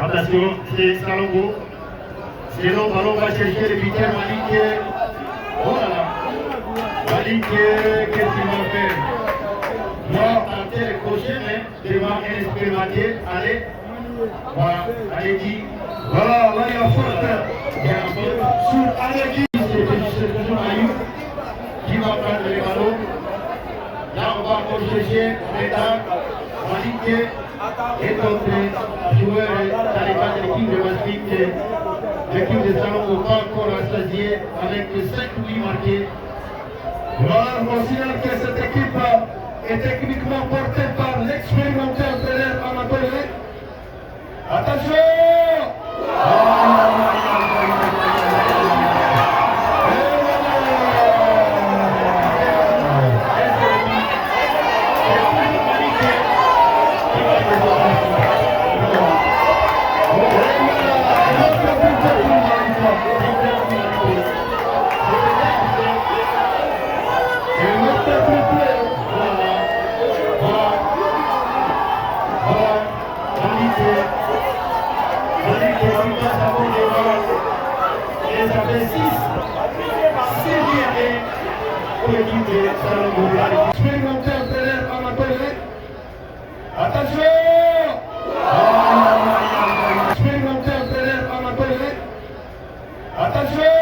Attention, c'est Salongo. C'est le ballon va chercher le buteur Malik. Oh là là. Malik, qu'est-ce qu'il va faire? Il va tenter le crochet, mais devant un expérimenté. Allez. Voilà, allez-y. Voilà, là il y a faute. Il y a un faute. Sur Allegui. C'est toujours Ayou qui va prendre le ballon. Là, on va encore chercher maintenant Malik. Et d'autres joueurs dans les cas de l'équipe de Pacifique, l'équipe de Salon pas encore rassasiée avec 5 buts marqués. Voilà, on signale que cette équipe est techniquement portée par l'expérimenté entraîneur Anatole. Attention! Expérimenté entraîneur Anatole. Attention! Expérimenté entraîneur Anatole. Attention!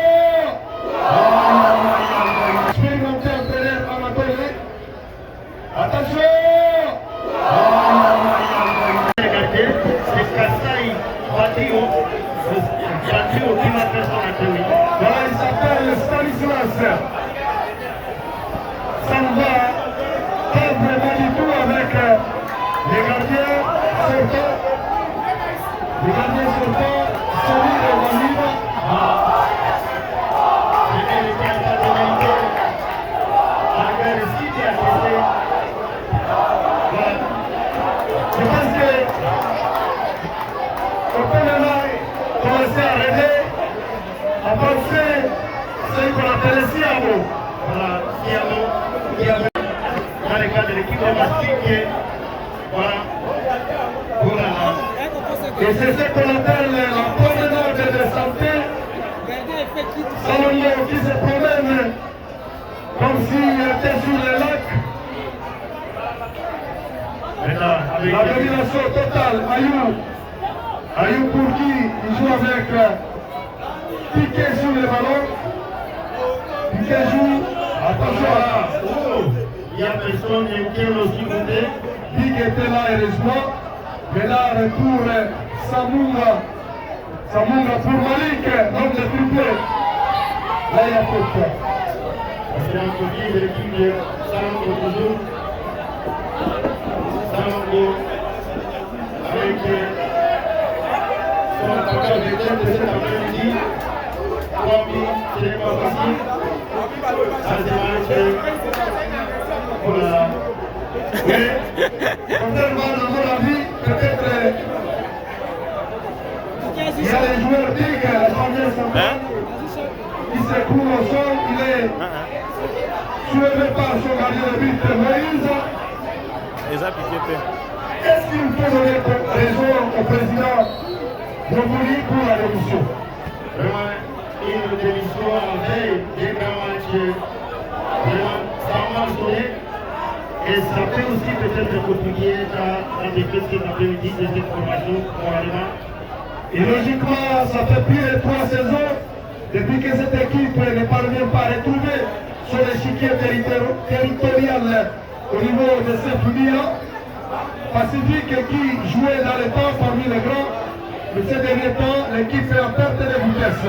Expérimenté entraîneur Anatole. Attention! Regardez, c'est Kassai Batrio qui va faire son entrée. Voilà, il s'appelle Stanislas. Ça ne va pas vraiment du tout avec les gardiens sortants. Les gardiens sortants aller avancer ce qu'on appelle le Siamo. Voilà, Siamo, qui avait dans le cadre de l'équipe domestique. Voilà. Voilà. Et c'est ce qu'on appelle la promenade de santé. Salomon qui se promène comme s'il était sur le lac. La domination totale, Ayou pour qui il joue avec Piqué sur le ballon. Piqué joue, attention. Il y a personne qui est aussi côté. Piqué était là heureusement. Mais là, retour Samunga. Samunga pour Malik, l'homme de triplé. Là, il y a faute. C'est un côté de l'équipe de Salango toujours. Salango avec son attaquant de tête de cet après-midi. 3 buts, ce n'est pas facile. Ça c'est match. Voilà. Oui, contrairement à mon avis, peut-être il y a les joueurs big, la première centrale, qui s'écroule au sol, il est soulevé par son gardien de but, Moïse. Est-ce qu'il peut donner raison au président Bobouli pour la démission? Vraiment, une démission en veille d'un grand match. Vraiment, ça m'a sonné. Et ça peut aussi peut-être contribuer à la défaite cet après-midi de cette formation, probablement. Et logiquement, ça fait plus de 3 saisons depuis que cette équipe ne parvient pas à retrouver son échiquier territorial au niveau de Saint-Foudia. Pacifique qui jouait dans le temps parmi les grands, mais ces derniers temps, l'équipe est en perte de vitesse.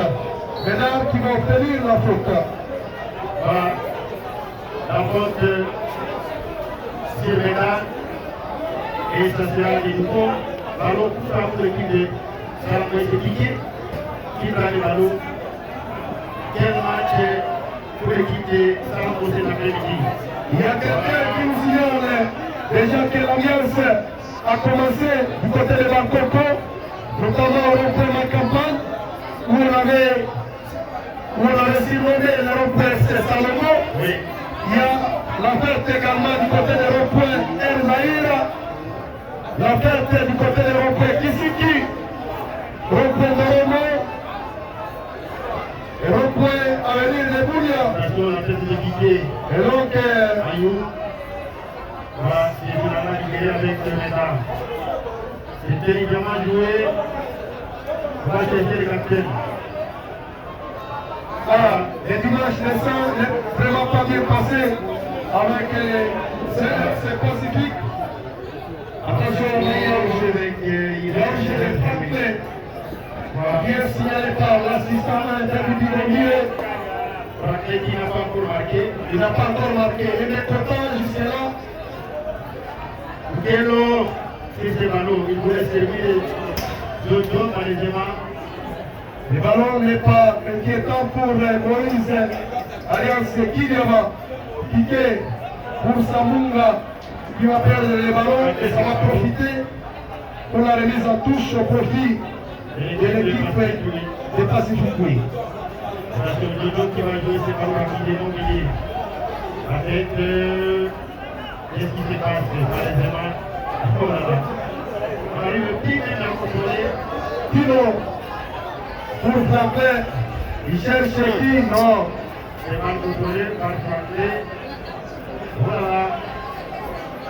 Ménard qui va obtenir la faute. Voilà. La faute sur Ménard. Et ça sera de nouveau ballon pour l'équipe de Salango et Piqué qui prend le ballon. Quel match pour l'équipe de Salango cet après-midi? Il y a quelqu'un qui nous signale déjà que l'ambiance a commencé du côté de Bangkoko, notamment au rond-point Ma Campagne, où on avait surnommé le rond-point Salango. Oui. Il y a l'affaire également du côté de rond-point El Zahira, l'affaire du côté de rond-point Kisiki, rond-point de Romo, et rond-point Avenir de Boulia. Attention, la tête de Piqué. Et donc, Ayou. Voilà, c'est finalement libéré avec Ménard. C'est terriblement joué. On va chercher le capitaine. le dimanche naissant n'est vraiment pas bien passé avec ces Pacifiques. Attention, Georges est frappé. Bien signalé par l'assistant intervenu au milieu. Raquetti n'a pas encore marqué. Il n'a pas encore marqué. Il est content jusque-là. Kello, c'est ce ballon. Il voulait servir Jojo malheureusement. Le ballon n'est pas inquiétant pour Moïse. Alliance Kidjama. Piqué pour Samunga qui va perdre le ballon et ça va profiter pour la remise en touche au profit de l'équipe de Pacifique. Attention, Jojo qui va jouer ce ballon rapidement milieu. Avec qu'est-ce qui se passe malheureusement. Oh là là. On arrive le petit même à contrôler. Tino pour frapper. Il cherche qui? Non. C'est mal contrôlé par Franklin. Voilà.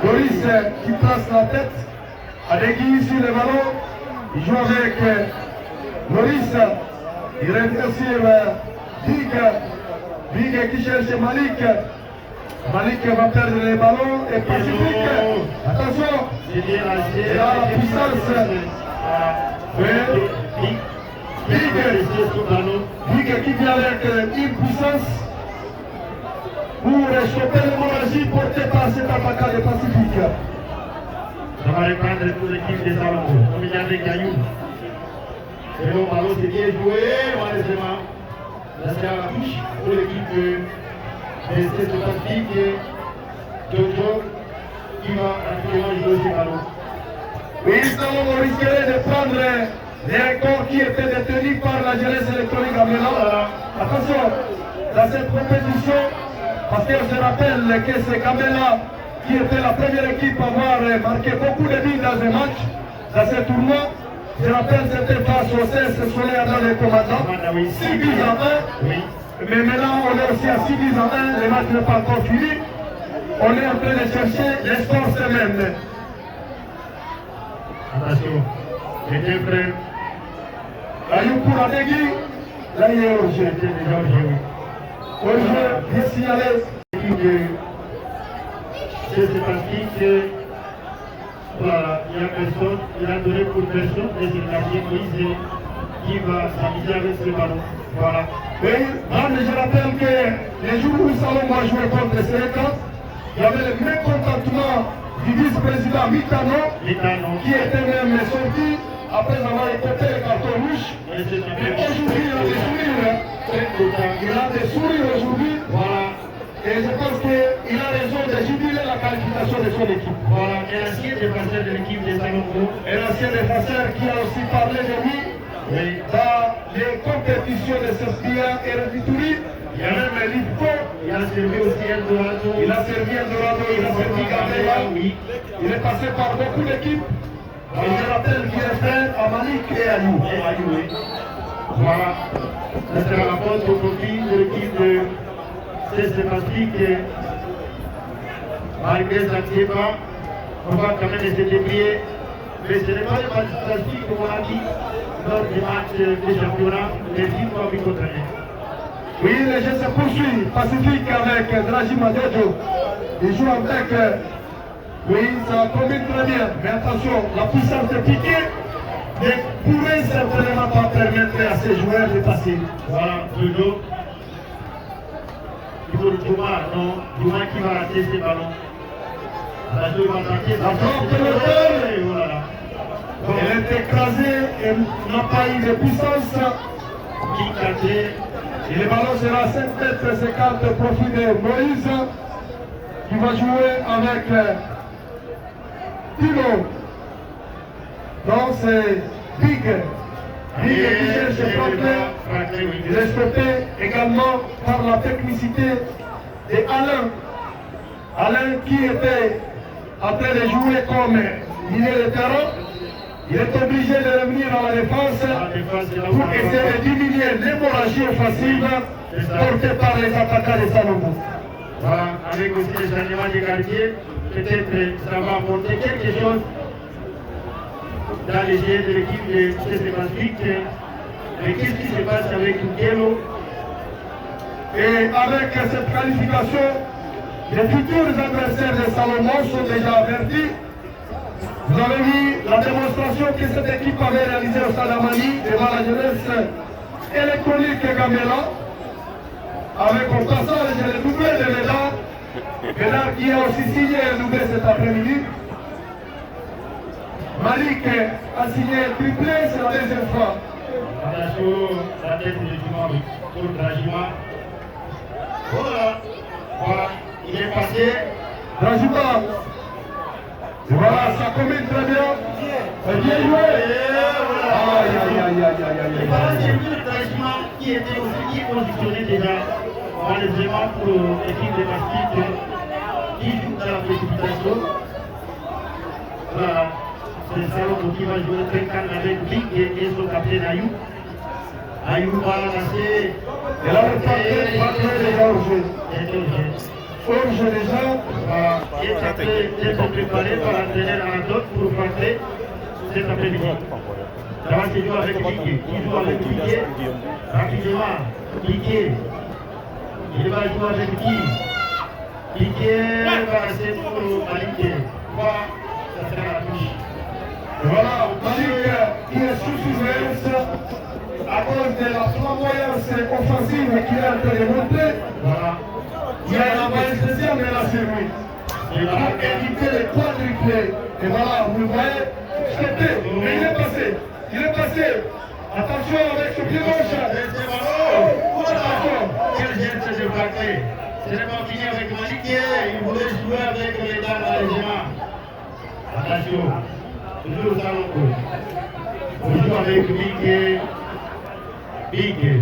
Loris qui place la tête à Degui sur le ballon. Il joue avec Loris. Il revient sur Big. Big qui cherche Malik. Malik va perdre les ballons et Pacifique. Attention. C'est bien lâché. Et là, la puissance. Big qui vient avec une puissance pour choper l'hémorragie portée par cet attaquant de Pacifique. Ça va reprendre pour l'équipe des Salango. On vient avec Ayou. Et bon ballon, c'est bien joué, malheureusement. Là, c'est à la touche pour l'équipe de cette Pacifique. Jojo qui va rapidement jouer ce ballon. Oui, nous risquerait de prendre les corps qui étaient détenus par la jeunesse électronique Gamela. Attention, dans cette compétition, parce que je rappelle que c'est Gamela qui était la première équipe à avoir marqué beaucoup de buts dans un match, dans ce tournoi. Je rappelle, c'était face au CS Solaire dans les commandants. 6 buts à 1. Mais maintenant, on est aussi à 6 buts à 1. Le match n'est pas encore fini. On est en train de chercher les scores semaines. Attention, les deux frères. Ayou pour Adegui, là il est au jeu. Déjà au jeu. Au jeu, bien signalé. C'est parti que voilà, il y a personne, il a donné pour personne et c'est Gabriel Moïse qui va s'amuser avec ce ballon. Voilà. Oui, je rappelle que les jours où Salomon a joué contre Sénégal, il y avait le mécontentement du vice-président Mitano, qui était même sorti après avoir écouté le carton rouge. Mais aujourd'hui, il a des sourires. Il a des sourires aujourd'hui. Voilà. Et je pense qu'il a raison de jubiler la qualification de son équipe. Voilà. Et l'ancien défenseur de l'équipe des Salomon. Et l'ancien défenseur qui a aussi parlé de lui dans les compétitions de Sespia et Revituri. Il y a même Lipko. Il a servi aussi Eldorado. Il a servi Eldorado, il a servi Gambela. Il est passé par beaucoup d'équipes. Et je rappelle qu'il est frère à Malik et à nous. Voilà. Ça sera la faute au profit de l'équipe de Saint-Sébastien. Malgré sa débat, on va quand même essayer de briller. Mais ce n'est pas le match classique comme on a dit lors du match de championnat, les 10 fois contre rien. Oui, le jeu se poursuit. Pacifique avec Dragima Dejo. Il joue avec. Oui, ça combine très bien. Mais attention, la puissance de Piqué ne pourrait certainement pas permettre à ces joueurs de passer. Voilà, toujours. Il faut le Djouma, non, Djouma qui va rater ses ballons. La Djouma va rater. La frappe de l'auteur. Voilà. Elle est écrasée et n'a pas eu de puissance. Et le ballon sera à 5 mètres 50 au profit de Moïse qui va jouer avec Tino. Donc c'est Big. Big qui cherche Franklin. Il est stoppé également par la technicité de Alain. Alain qui était en train de jouer comme milieu de terrain. Il est obligé de revenir à la défense pour essayer de diminuer l'hémorragie offensive portée par les attaquants de Salomon. Voilà, avec aussi les animaux des quartiers, peut-être ça va apporter quelque chose dans les jeux de l'équipe de Saint-Sébastien. Mais qu'est-ce qui se passe avec Ukelo? Et avec cette qualification, les futurs adversaires de Salomon sont déjà avertis. Vous avez vu la démonstration que cette équipe avait réalisée au Stade Amani devant la jeunesse électronique Gamela, avec au passage le doublé de Médard, Médard qui a aussi signé un doublé cet après-midi. Malik a signé un triplé, c'est la deuxième fois. Attention, la tête de Djuma pour Dragima. Voilà, il est passé. Dragima. Et voilà, ça combine très bien. C'est bien joué. Et voilà, c'est le Dragima qui était aussi positionné déjà malheureusement pour l'équipe de basket qui joue dans la précipitation. Voilà, c'est Salomon qui va jouer 50 avec Big et son capitaine Ayou. Ayou va lancer. Et là, le paquet va créer déjà au jeu. Forge déjà. Il est préparé par l'entraîneur Anatole pour frapper cet après-midi. Là-bas, il joue avec Piqué. Il joue avec Piqué. Rapidement, Piqué. Il va jouer avec qui? Piqué va rester pour Malik. Voilà, ça sera la touche. Voilà, Malik qui est sous surveillance à cause de la flamboyance offensive qu'il est en train de montrer. Voilà. Il y a un envoyé spécial, mais là c'est lui. Il va éviter les quadruplés. Et voilà, vous le voyez, mais il est passé. Il est passé. Attention avec ce pied gauche. Attention. Quel geste de Franklin. Ce n'est pas fini avec Malik. Il voulait jouer avec les dames dans les mains. Attention. Toujours au salon. Il joue avec République Big.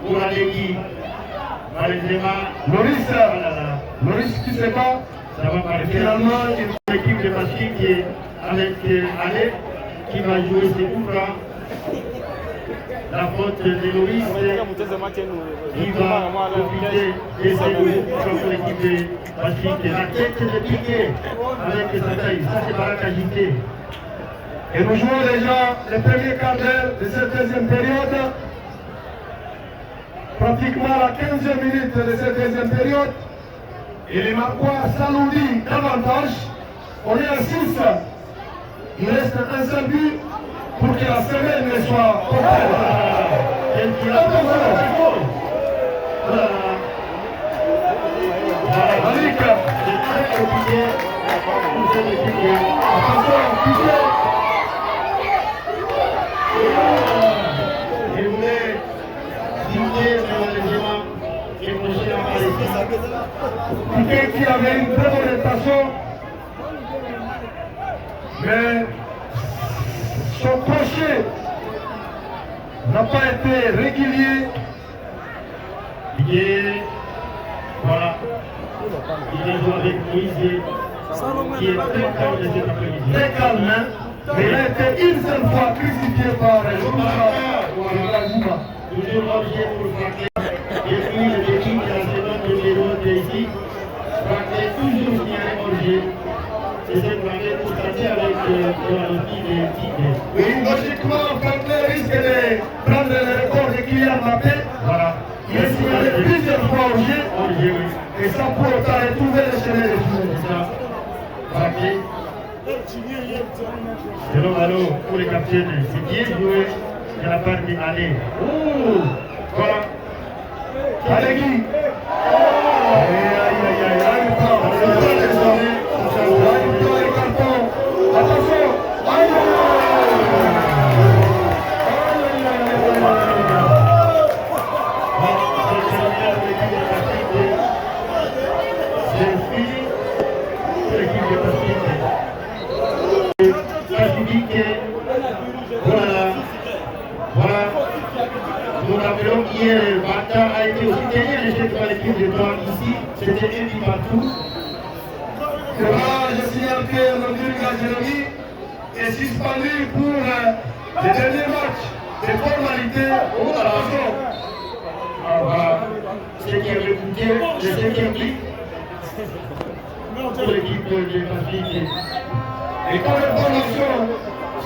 Pour Adeki, malheureusement, Maurice qui se bat, ça va partir. Finalement, une équipe de Patrick qui est avec Ale qui va jouer ses coups là. La faute de Loris qui va profiter de ses coups contre l'équipe de Patrick. La tête de Piqué avec sa taille, ça c'est Barak agité. Et nous jouons déjà le premier quart d'heure de cette deuxième période. Pratiquement à la 15e minute de cette deuxième période. Et les Marois s'alourdissent davantage. On est à 6. Il reste un seul but pour que la semaine ne soit complète. Malik, c'est très compliqué pour cette équipe. attention, Piqué. Il voulait quitter malheureusement et prochain à Palestine. Piqué qui avait une très bonne orientation, mais son crochet n'a pas été régulier. Piqué, voilà. Il est joué avec Moïse qui est très calme de cet après-midi. Très calme, hein, mais il a été une seule fois crucifié par Zouma. Toujours obligé pour frapper. Et puis le défi de la seconde numéro de ici, frapper toujours signalé objet. Et c'est frapper pour tenter avec l'outil de Tigre. Oui, logiquement, Franklin risque de prendre le record de Kylian Mbappé. Voilà. Il est signalé plusieurs fois au jeu, Objet, oui. et sans pour autant retrouver le chemin de jouer. C'est ça. Frapper. Hello, hello, pour les capitaines. C'est bien joué de la part d'Allé. Voilà. Allez, Guy. Aïe, aïe, aïe, aïe, là, il prend. Là, il prend les cartons. Attention. Aïe, aïe, C'est fini pour l'équipe de Pacifique. Voilà. Voilà. Nous rappelons qu'hier, Bata a été aussi gagné à l'échec par l'équipe de Tours ici. C'était un but partout. je signale que Mondriga Jérémy est suspendu pour le dernier match de formalité. Attention. Voilà. Ce qui avait coûté le 5e but pour l'équipe de Pacifique. Et comme information,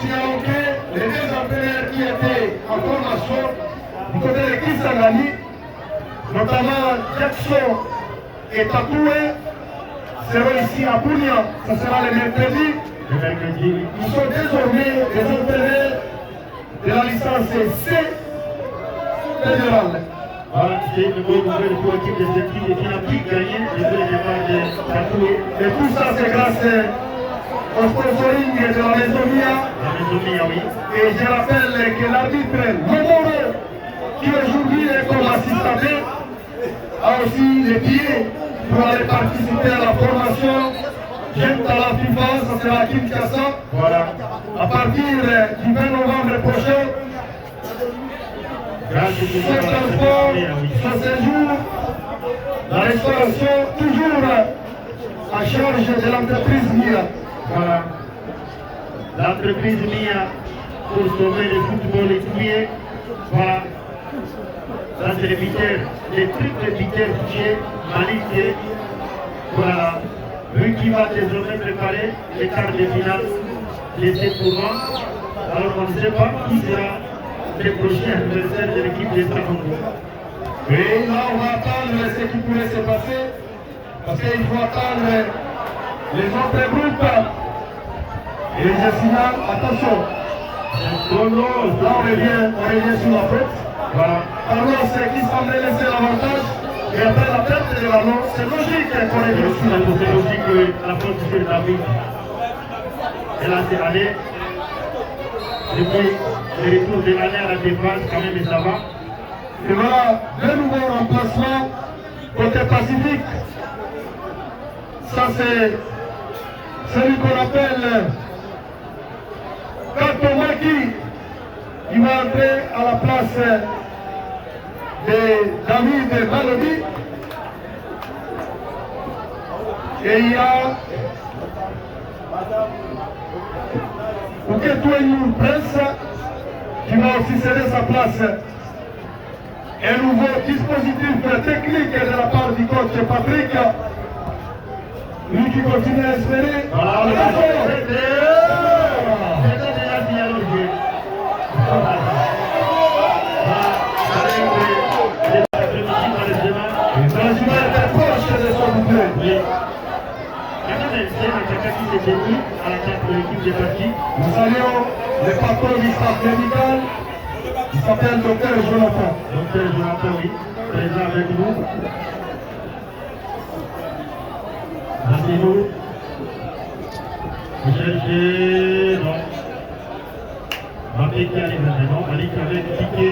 signalons que les deux entraîneurs qui étaient en formation du côté de Kisangani, notamment Jackson et Tatoué, seront ici à Bounia. Ça sera le mercredi. Le mercredi, Ils sont désormais les entraîneurs de la licence C fédérale. voilà, c'est une bonne nouvelle pour l'équipe de cette équipe qui n'a plus gagné le départ de Tatoué. Et tout ça, c'est grâce au sponsoring de la Maison Mia. La maison Mia, oui. Et je rappelle que l'arbitre Momoro, qui aujourd'hui est comme assistant, a aussi les billets pour aller participer à la formation Jeune à la FIFA, ça sera à Kinshasa. Voilà. À partir du 20 novembre prochain, Grâce ce à transport, oui. ce séjour, la restauration, toujours à charge de l'entreprise MIA. Voilà. L'entreprise MIA pour sauver le football étudié. Voilà. Ça, c'est les bitères, les triples bitères touchés, Malik. Voilà. Lui qui va désormais préparer les quarts de finale de ces tournois. Alors, on ne sait pas qui sera le prochain adversaire de l'équipe des Sakongo. Oui, là, on va attendre ce qui pourrait se passer, parce qu'il faut attendre les autres groupes. Et je signale, attention, là on revient sur la faute. Voilà. Carlos qui semblait laisser l'avantage, et après la perte de ballon, c'est logique qu'on revient sur la faute. C'est logique que la faute sur David. Et là, c'est allé. Depuis le retour de l'année à la défense, quand même, ça va. Et voilà, le nouveau remplacement côté Pacifique. Ça, c'est celui qu'on appelle Katomaki. qui va entrer à la place de David Maloni. Et il y a Ouketouenou Prince qui va aussi céder sa place. Un nouveau dispositif technique de la part du coach Patrick. Lui qui continue à espérer. Nous saluons le patron du staff médical. Il s'appelle Dr Jonathan. Dr Jonathan, oui, présent avec nous. Asseyez-vous. Vous cherchez, non. Mbappé qui arrive maintenant, Malik avec Piqué.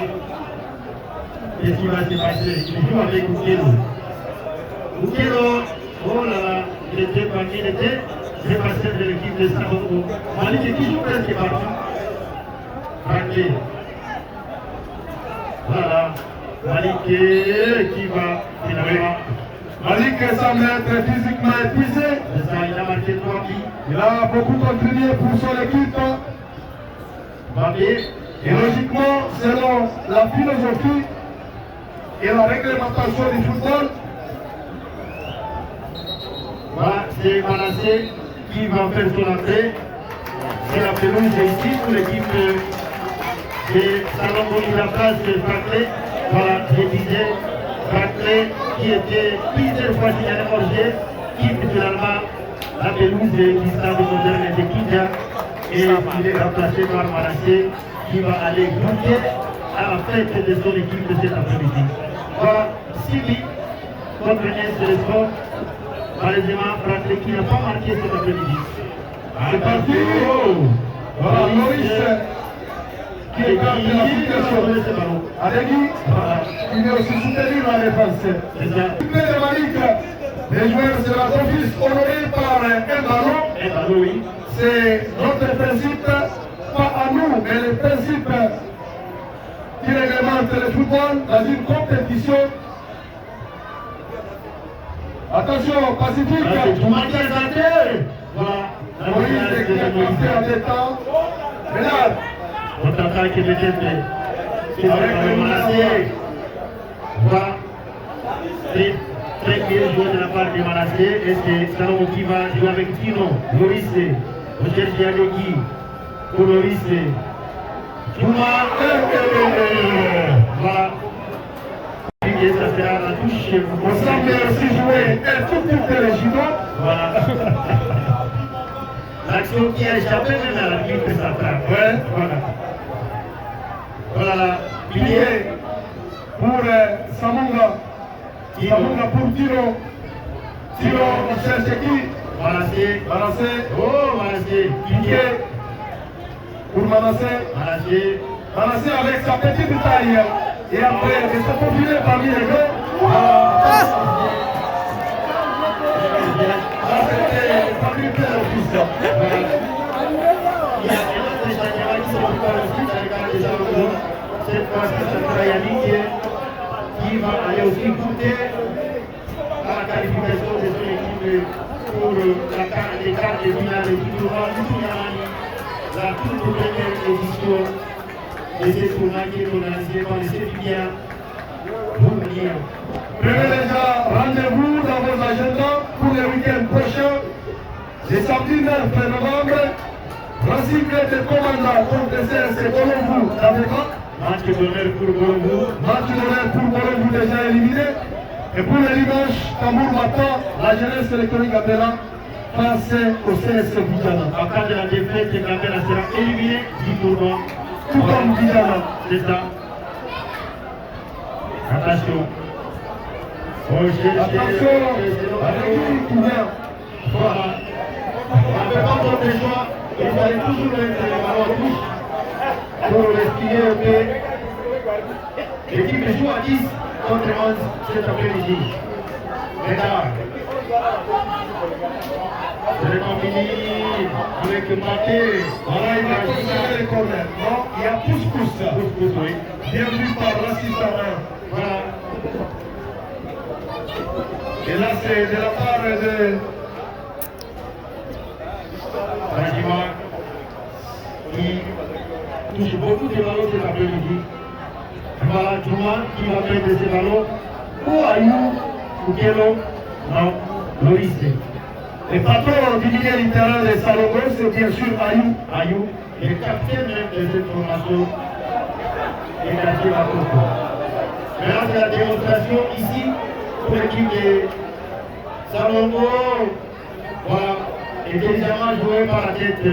Qu'est-ce qui va se passer? Il joue avec Oukelo. Oukelo, oh là là, il était parmi, il était dépassé de l'équipe de Sabongo. Malik est toujours presque parti. Raqué. Voilà, Malik qui va finalement. Malik semble être physiquement épuisé. Il a marqué 3 buts. Il a beaucoup contribué pour son équipe. Mbappé. Et logiquement, selon la philosophie et la réglementation du football, voilà, c'est Manassé qui va faire son entrée. C'est la pelouse ici pour l'équipe de Salomon de la place de Barclay. Voilà, je disais, Barclay qui était plusieurs fois signalé hors-jeu, quitte finalement la pelouse du stade moderne de Kidja. Et il est remplacé par Manassé qui va aller goûter à la fête de son équipe de cet après-midi. Voilà, Sylvie contre S de sport. Malheureusement, Barclay qui n'a pas marqué cet après-midi. c'est parti. Voilà, Maurice qui écarte la situation. Adegui, il est aussi soutenu dans les Français. De Malik, les joueurs sera d'office honorés par un ballon. Oui. C'est notre principe, pas à nous, mais le principe qui réglemente le football dans une compétition. Attention, Pacifique. Voilà. Moïse est qui a passé en détente. Ménard. Notre attaque est peut-être. C'est avec le Manassé. Voilà. Très bien joué de la part de Manassé. Et c'est Salomon qui va jouer avec Tino, Loris, Roger Diadegui, pour Loris, Touma. Voilà. Et ça sera la touche. On semble aussi jouer un tout petit peu les judo. Voilà. L'action qui a échappé même à la limite de sa frappe. Ouais. Voilà. Voilà. Pilier pour Samunga. Samunga pour Tiro. Tiro, on cherche qui? Manassé. Manassé. Oh, Manassé. Pilier pour Manassé. Manassé. Manassé avec sa petite taille. Et après, il s'est profilé parmi les gars. C'était parmi les officiels. Il y a un autre général qui se prépare aussi dans le cadre des Argonauts. Cette fois-ci, ça sera Yannick qui va aller aussi goûter à la qualification de son équipe pour les quarts de finale du tournoi Lutumani, la toute première édition de ce tournoi qui est organisé par le CFIA pour venir. Prenez déjà rendez-vous dans vos agendas pour le week-end prochain, le samedi 9 novembre. Principe de commandant contre CS Bolongo d'Aveka. Match d'honneur pour Bolongo. Match d'honneur pour Bolongo déjà éliminé. Et pour le dimanche, Tambour Matin, la jeunesse électronique Gambela face au CS Vijana. En cas de la défaite, Gambela sera éliminé du tournoi. Tout comme Vijana. C'est ça. Attention. Attention, avec qui vient. Voilà. On ne peut pas prendre le choix. Il fallait toujours mettre les ballons en touche pour respirer un peu. L'équipe joue à 10 contre 11 cet après-midi. Mesdames. C'est pas fini avec Maté. Voilà, il va conserver les corners. Non, il y a pouce-pouce. Pousse, oui. Bien vu par l'assistant 1. Voilà. Et là, c'est de la part de Rajima qui touche beaucoup de ballons cet après-midi. Voilà, Juma qui va mettre ses ballons. Ou Ayou, ou Kelo, non, Loris. le patron du milieu littéral de Salomon, c'est bien sûr Ayou. Ayou, le capitaine même de cette formation, est Gabriel Bakoko. Maintenant, c'est la démonstration ici pour l'équipe de Salomon. Voilà, intelligemment joué par la tête.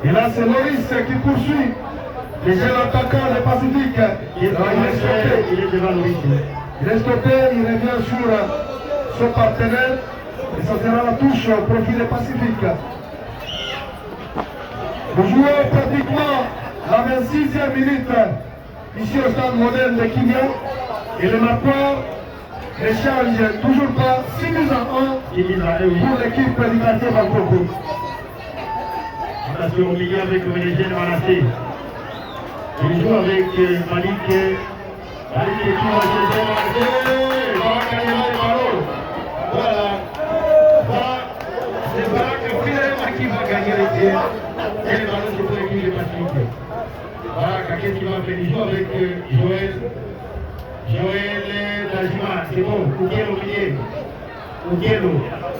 Et là, c'est Loris qui poursuit. Le jeune attaquant des Pacifiques. Il est devant Loris. Il est stoppé, il revient sur son partenaire. Et ça sera la touche au profil des Pacifiques. Nous jouons pratiquement la 26e minute ici au stade moderne de Kimia. Et le marqueur ne change toujours pas 6 buts à 1 pour l'équipe du quartier Bakoko. Attention au milieu avec le Ménégène Manassé. Il joue avec Malik. Malik qui va chercher Manassé. Il va gagner le ballon. Voilà. Voilà. C'est Barak finalement qui va gagner les tirs. Et le ballon c'est pour l'équipe de Pacifique. Barak, qu'est-ce qu'il va faire? Il joue avec Joël. Joël Dajima. C'est bon. Oukiel au milieu. Oukiel.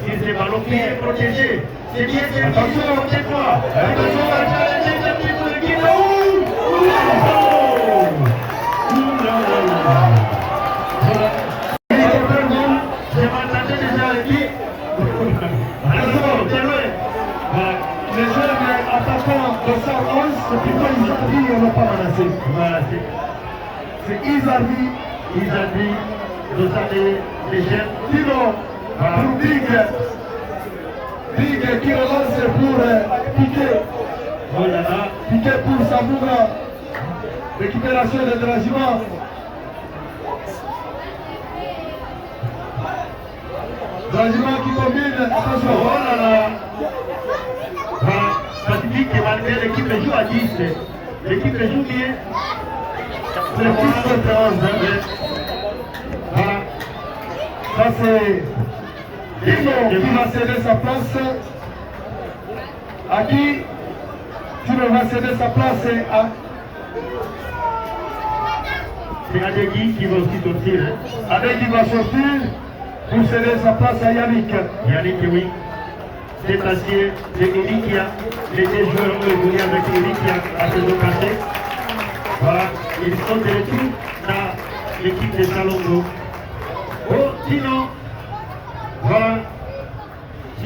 Si c'est le ballon qui est protégé. C'est bien, c'est bien. Attention, protège-toi. Attention, attention, pour l'équipe. Je m'attendais déjà à l'équipe. Attention, c'est loin. Les jeunes attaquants de 111, c'est plutôt Izardi et non pas Manassé. Voilà, C'est Izardi, Izardi, Rosale, les jeunes. Tino, pour Big. Big qui relance pour Piqué. Oh là là. Piqué pour Samouga. Récupération de Dragima. Dragima qui combine. Attention. Oh là là. Pacifique, malgré l'équipe joue à 10. L'équipe joue bien. C'est 10 contre 11. Voilà. Ça c'est Tino qui va céder sa place. À qui Tino va céder sa place à C'est Adegui qui va aussi sortir. Adegui va sortir pour céder sa place à Yannick. Yannick, oui. C'est acier, c'est Erikia. Les deux joueurs ont évolué avec Erikia à saison passée. Voilà, ils sont de retour dans l'équipe de Salongo. Oh, sinon, voilà,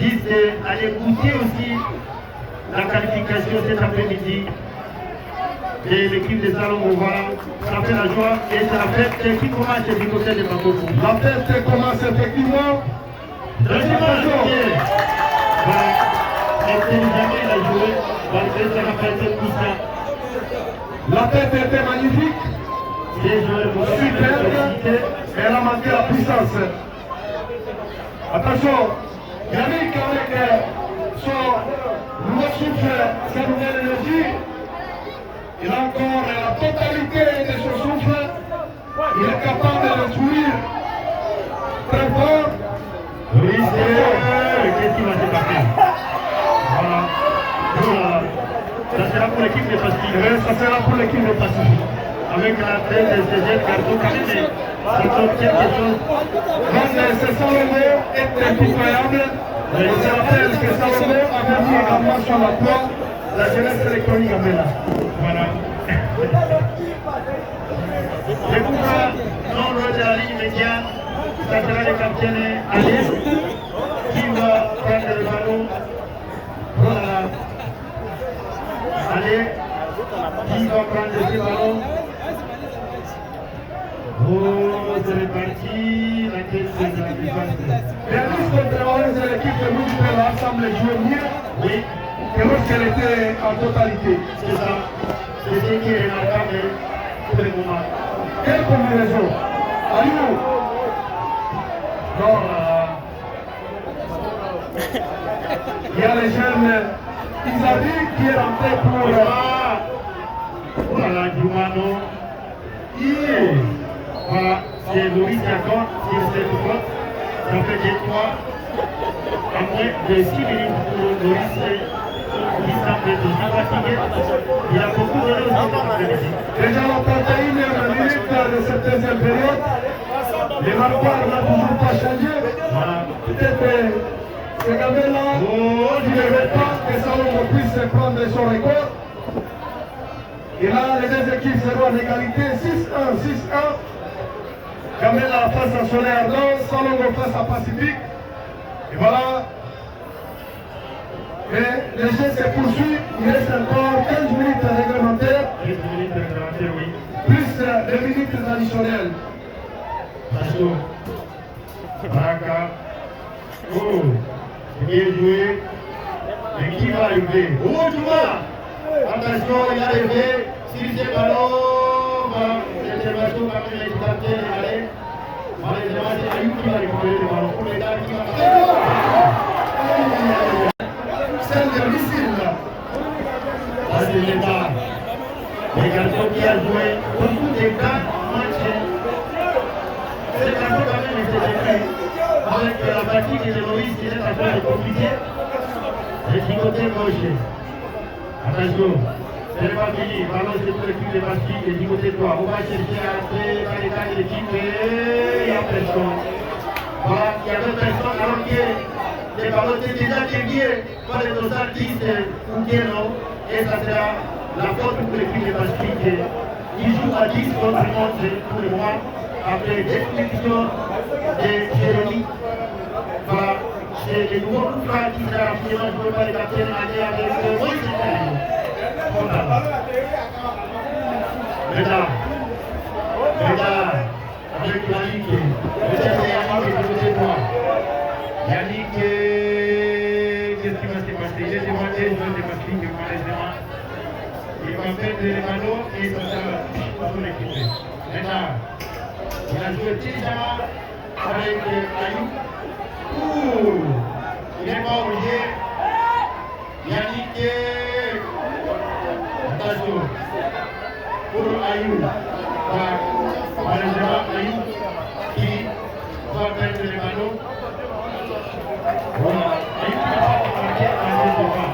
juste aller goûter aussi la qualification cet après-midi de l'équipe de Salongo. Voilà, ça fait la joie et c'est la fête qui commence du côté de Bakoko. La fête commence effectivement. Voilà, intelligemment il a joué, malgré sa capacité de ça. La tête était magnifique, superbe, et elle a manqué la puissance. Attention, Yannick avec son nouveau souffle, sa nouvelle énergie, il a encore la totalité de son souffle, il est capable de jouir très fort. Oui, qu'est-ce qui va se passer? Voilà. Voilà. Ça sera pour l'équipe de Pacifique. Ça sera pour l'équipe de Pacifique. Avec la tête de ces jeunes garçons, quand même, ça donne quelque chose. Donc, c'est Salomon est impitoyable. Je rappelle que Salomon avait mis également sur la poids la jeunesse électronique à Mela. Voilà. C'est pourquoi, non loin de la ligne médiane, ça sera le capitaine Ali qui va prendre le ballon. Voilà. Allez, qui va prendre ce ballon? Oh, c'est reparti. La tête de la défense. Mais 10 contre 11, l'équipe de Moudjibela semble jouer mieux Oui, que lorsqu'elle était en totalité. c'est ça. C'est ce qui est remarquable pour le moment. Quelle combinaison! Ayou! Non, Il y a les jeunes Isabi qui est rentré pour... Voilà, Dumano. Voilà, c'est Loris qui accorde, qui est cette faute. Ça fait des 3 à moins de 6 minutes pour Loris. Il a beaucoup de déjà la 31e minute de cette deuxième période. Les marqueurs n'ont toujours pas changé. Peut-être que Gamela ne veut pas que Salomon puisse prendre son record. Et là, les deux équipes seront en égalité 6-1, 6-1. Gamela face à Soleil Ardent, Salomon face à Pacifique. Et voilà. Mais le jeu se poursuit, il reste encore 15 minutes réglementaires. 15 minutes réglementaires, oui. Plus les minutes additionnelles. Attention. Baraka. Oh, bien joué. Mais qui va arriver? Oh, Juma! Attention, il est arrivé. S'il s'est ballon, voilà. L'intervention quand même est capté, allez. Malheureusement, c'est Ayoub qui va récupérer le ballon. Pour les gars qui va C'est le missile. Ça, c'est l'État. Les garçons qui a joué beaucoup de grands matchs. Ces garçons, quand même, étaient défaits. Avec la fatigue de Loïs, il est en train de compliquer. Et du côté gauche. Attention, c'est pas fini. Ballon, c'est pour l'équipe de Bastique. Et du côté droit, on va chercher à entrer dans les cas de l'équipe. Et il n'y a personne. Voilà, il y a deux personnes alors que les ballons étaient déjà déviés par les dossards 10 ou 15 ans. Et ça sera la faute pour l'équipe de Bastique qui joue à 10 contre 11 pour le mois après l'expulsion de Jérémy. Voilà, c'est le nouveau coup franc qui sera rapidement joué par les capitaines avec Moïse Ntaï. Voilà. Mesdames, avec Yannick, peut-être Yannick est du côté droit. Yannick, qu'est-ce qui va se passer? Il est demandé de passer, malheureusement. Il va perdre les ballons et ça sera pour son équipe. Maintenant, il a joué déjà avec Ayoub. Il n'est pas obligé. Yannick, attention. Pour Ayoub. Malheureusement, Ayoub qui va perdre les ballons. Voilà. Ayoub qui va marquer un devant.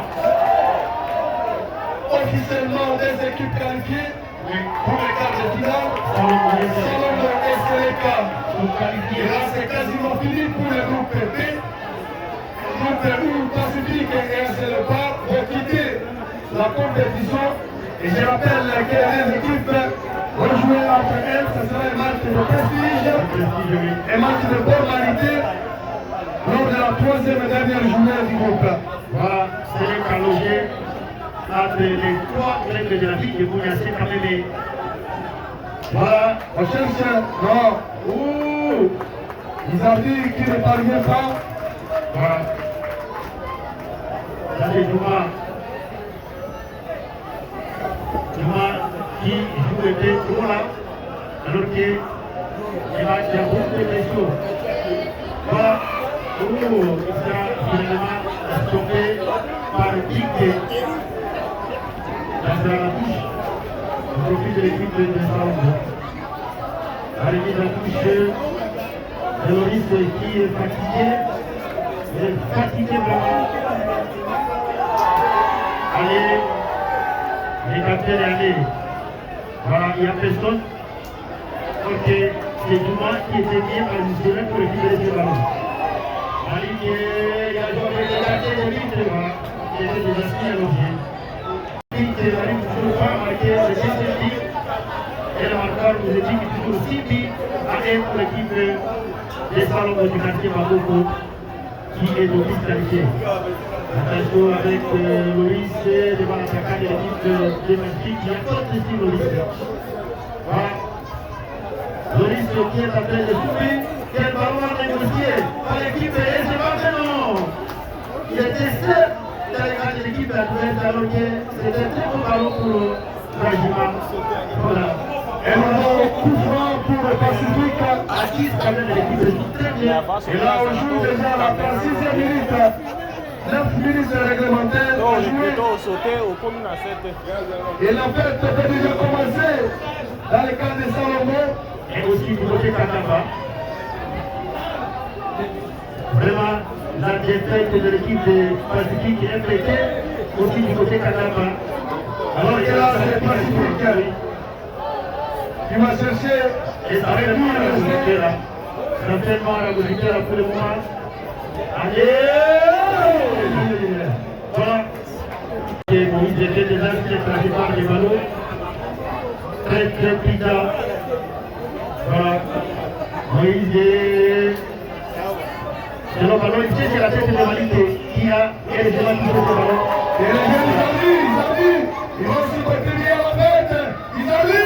Officiellement, des équipes qualifiées pour les quarts de finale. Salomon et Seleka sont qualifiés. Et là, c'est quasiment fini pour le groupe B. Le groupe où Pacifique et SLK vont quitter la compétition. Et je rappelle que les équipes vont jouer entre elles. Ce sera un match de prestige, un match de formalité lors de la troisième et dernière journée du groupe. Voilà, c'est le calogé entre les 3 règles de la vie de Bougassé Kamele. Voilà, on cherche. Non. Ils ont dit qu'il ne parvient pas. Voilà. C'est Juma qui joue le thé là, alors que il y a beaucoup de questions. Voilà. Il sera finalement stoppé par Dick. Dans la touche, au profit de l'équipe de Salomon. Arrivé dans la touche, Loris qui est fatigué. Il est fatigué vraiment. Allez, les capteurs allez. Voilà, il n'y a personne. Ok, c'est Juma qui était bien positionné pour récupérer ce ballon. Malik, il a joué les quartiers de vite, voilà. Il était déjà signé à l'objet. Il n'arrive toujours pas à marquer le deuxième but. Et le marqueur nous dit qu'il est toujours 6 buts à 1 pour l'équipe des Salomon du quartier Maboko qui est d'office qualifié. Attention avec Loïs devant l'attaquant de l'équipe de Mastic qui apporte ici Loïs. Voilà. Loïs qui est en train de souffler. Quel ballon à négocier par l'équipe et c'est pas non. Il était seul dans les gars de l'équipe à Toulouse alors que c'était un très bon ballon pour Rajima. Voilà. Et maintenant, coup franc pour le Pacifique. Assis quand même l'équipe joue très bien. Et là, on joue déjà la 36e minute de 9 minutes réglementaires à jouer. Et la fête peut déjà commencer dans le camp de Salomon. Et aussi du côté Katamba. Vraiment, la défaite de l'équipe de Pacifique est prêtée aussi du côté Katamba. Alors que là, c'est Pacifique qui va chercher et ça fait tellement ragosité là. Ça fait tellement ragosité là pour le moment. Allez! Voilà. Et Moïse était déjà qui est traité par les ballons. Très très bizarre. Voilà. Moïse est... C'est le ballon ici, c'est la tête de Malité qui a évidemment touché ce ballon. Et les jeunes, ils vont se continuer à la fête. Ils arrivent!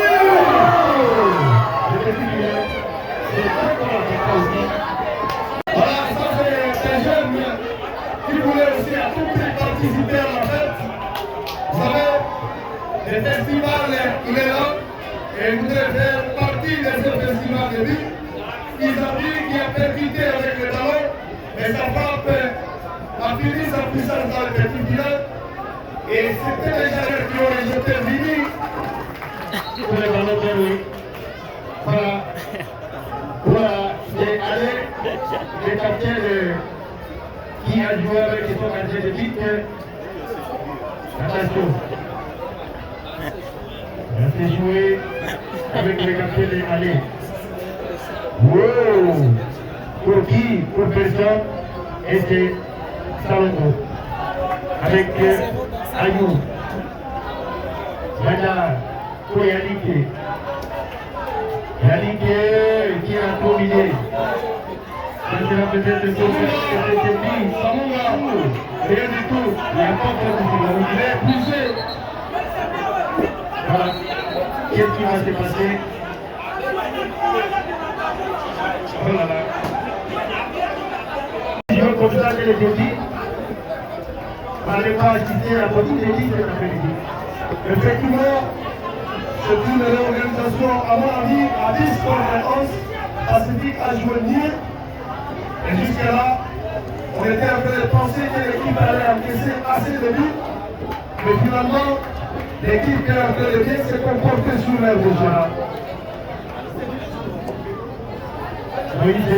C'est très bon avec ça aussi. Voilà, ça c'est des jeunes qui voulaient aussi à tout prix participer à la fête. Vous savez, le festival, il est là et ils voudraient faire partie de ce festival de vie. Isabi qui a percuté avec le ballon, mais sa frappe a fini sa puissance dans le petit village. Et c'était les joueurs qui ont rejeté Vini. Pour les ballons de lui. Voilà. Voilà, c'est Allé, le capitaine qui a joué avec son gardien de but. Attention. Restez joué avec le capitaine Allé. Wow! Pour qui? Pour personne. Et c'est Salongo. Avec Ayou. Voilà. Pour Yannick. Yannick qui a dominé. Ça sera peut-être le saut de rien du tout. Il n'y a pas de problème. Il est poussé. Voilà. Qu'est-ce qui va se passer? Oh là là. Je veux comme ça que les petits n'allaient pas assister à beaucoup de l'église cet après-midi. Effectivement, c'est une réorganisation, à mon avis, à 10 contre 11. Pacifique a joué mieux. Et jusqu'à-là, on était en train de penser que l'équipe allait encaisser assez de buts. Mais finalement, l'équipe est en train de bien se comporter sur l'air de jeu. Moïse,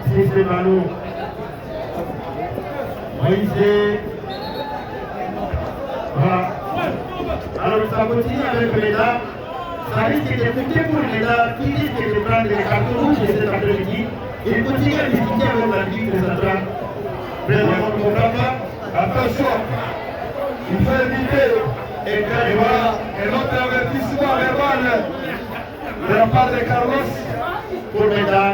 c'est ce ballon. Moïse, voilà. Alors ça continue avec l'État. Ça risque d'écouter pour l'État qui risque de prendre les cartons rouges de cet après-midi et continuer à discuter avec la Ligue de Centrale. Vraiment, on ne comprend pas. Attention, il faut éviter. Et voilà, et notre avertissement verbal de la part de Carlos. Pour l'État.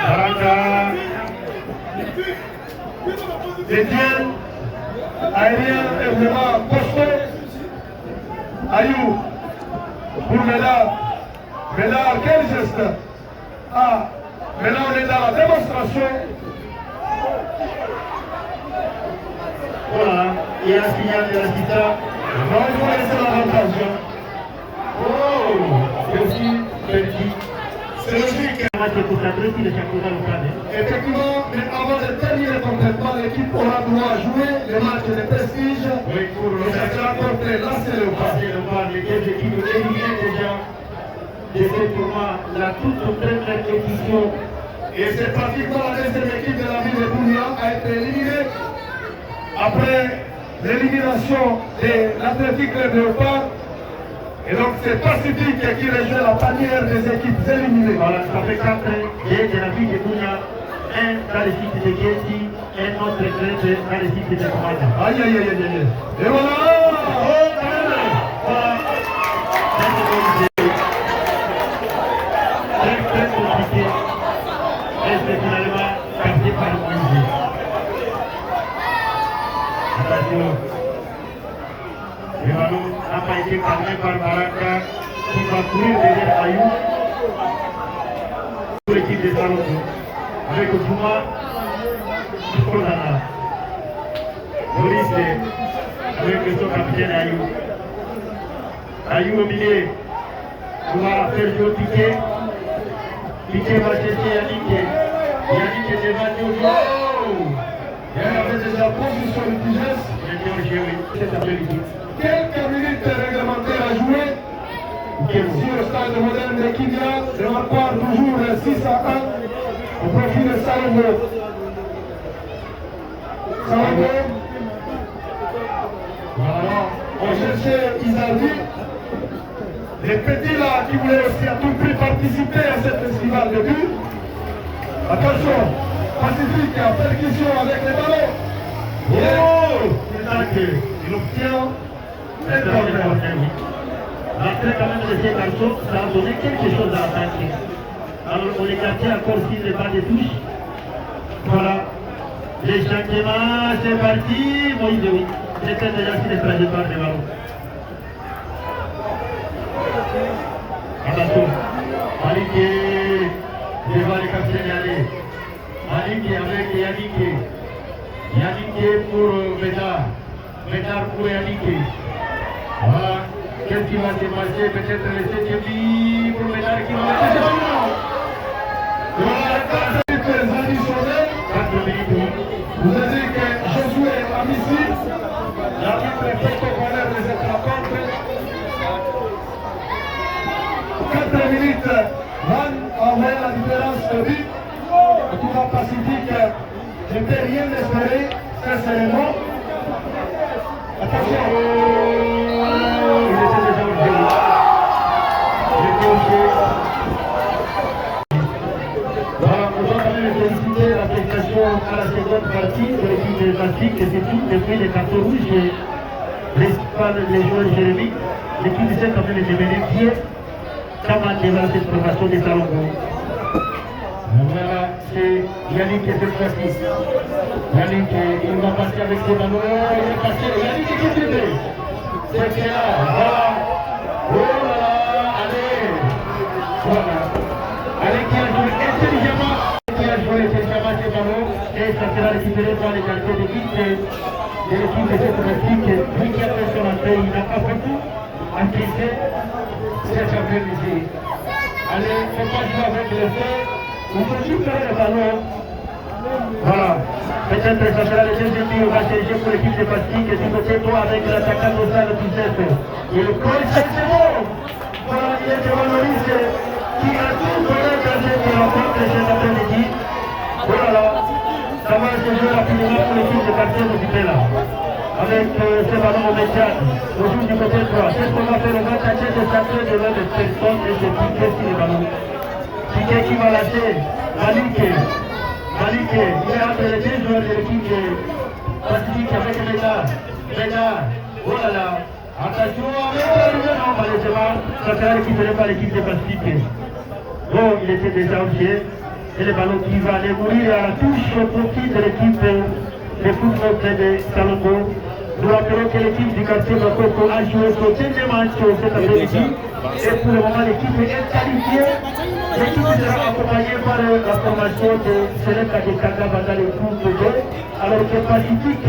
Baraka. Dédienne, aérien est vraiment costaud. Ayou, pour Médard. Médard, quel geste? Ah, maintenant on est dans la démonstration. Voilà, il y a un signal de l'assistant. Non, il faut laisser l'avantage. Oh, c'est aussi petit. C'est logique. Effectivement, mais avant de terminer complètement, l'équipe aura droit à jouer le match de prestige. Oui, pour Et ça sera contre l'Ancien Léopard. les deux équipes éliminées déjà de ce tournoi, la toute première édition. Et c'est pratiquement la deuxième équipe de la ville de Bounia a été éliminée après l'élimination de l'Athletic Club Léopard. Et donc c'est Pacifique qui rejoint la panière des équipes éliminées. Voilà, ça fait 4 et de la ville de Bounia, un dans les sites de Giesi, un autre club dans les sites de Komanda. Aïe aïe aïe aïe aïe. Et voilà. Voilà. Très compliqué. Et c'est finalement capté par Moïse. Attention. Le ballon n'a pas été calmé par Baraka qui va courir derrière Ayou pour l'équipe de Salongo. Avec Ouma, Kodana. Maurice avec son capitaine Ayou. Ayou au milieu. On va faire jouer Piqué. Piqué va chercher Yannick. Yannick était battu au goal. Il avait déjà position litigieuse. Il était au jeu, oui. C'est après-midi. Quelques minutes réglementaires à jouer. Sur le stade moderne de Kidia, le record toujours 6-1 au profit de Salomon. Salomon. Voilà, on cherchait Isardi. Les petits là qui voulaient aussi à tout prix participer à cette festival de but. Attention, Pacifique en percussion avec les ballons. Oh, il obtient un corner. Après quand même de ces garçons, ça a donné quelque chose à l'attaque. Alors on est gardé encore s'il n'est pas de touche. Voilà. Les changements, c'est parti. Moïse, oui. C'était déjà sur les trajectoires des ballons. Attention. Malik devant le capitaine Yannick. Malik avec Yannick. Yannick pour Bédard. Bédard pour Yannick. Voilà. Qu'est-ce qui va se passer? Peut-être le 7e but pour Bédard qui va mettre ce ballon. Voilà, 4 minutes. Vous avez dit que Josué Amissi, l'arbitre protocolaire de cette rencontre, 4 minutes, Van a envoyé la différence de but. Le tournoi Pacifique, je ne peux rien espérer, sincèrement. Attention. Il était déjà au jeu. Il était au jeu. Voilà, on va quand même féliciter la prestation à la seconde partie de l'équipe de Pacifique, et c'est tout depuis les cartons rouges et les joueurs Jérémy. L'équipe s'est quand même démenée bien. Comment démarrer cette formation des Salomon. Voilà, c'est Yannick qui est cette fois-ci. Yannick, il va passer avec ses ballons. Il est passé. Yannick qui est dribblé. C'est là. Voilà. Oh là là. Allez. Voilà. Allez, qui a joué intelligemment. Qui a joué intelligemment ses ballons. Et ça sera récupéré par les gardiens d'équipe de l'équipe de cette Pacifique. Lui qui a fait son entrée, il n'a pas beaucoup encaissé. C'est après-midi. Allez, il ne faut pas jouer avec le feu. On peut récupérer le ballon. Voilà. Peut-être que ça sera le deuxième but. On va chercher pour l'équipe de Pacifique. Et du côté droit avec l'attaquant de Salle Toussef. Et le coach, c'est bon. Voilà, il est devant Maurice qui a tout donné dans cette rencontre cet après-midi. Voilà. Ça va se jouer rapidement pour l'équipe de quartier de là. Avec ce ballon au métier, au jour du côté droit. Qu'est-ce qu'on va faire? On va tâcher de centrer de l'un des personnes et de piquer sur les ballons. Piquet qui va lâcher. Malik, il est entre les deux joueurs de l'équipe de Pacifique avec Bédard. Oh là là. Attention, non, malheureusement, ça sera récupéré par l'équipe de Pacifique. Bon, il était déjà au pied. Et le ballon qui va aller mourir à la touche au profit de l'équipe de football de Salomon. Nous rappelons que l'équipe du quartier de Coco a joué son dernier match cet après-midi. Et pour le moment, l'équipe est qualifiée. L'équipe sera accompagnée par la formation de Seleka de Kagaba dans le groupe 2. Alors que Pacifique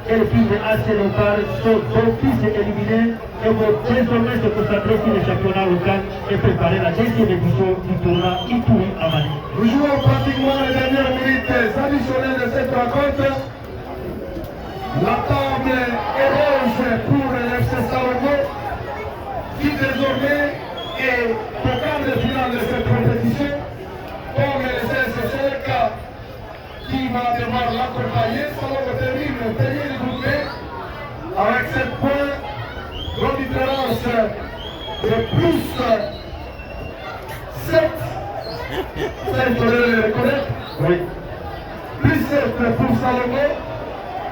et l'équipe de AC Local sont d'office éliminés et vont désormais se concentrer sur le championnat local et préparer la deuxième édition du tournoi Ituri à Mali. Nous jouons pratiquement les dernières minutes additionnelles de cette rencontre. La table est rose pour l'FC Salomon, qui désormais est au quart de finale de cette compétition. Comme le CSC qui va devoir l'accompagner, Salomon termine le premier du groupe avec 7 points, la différence de plus 7. Ça, il faudrait le reconnaître. Oui. Plus 7 pour Salomon.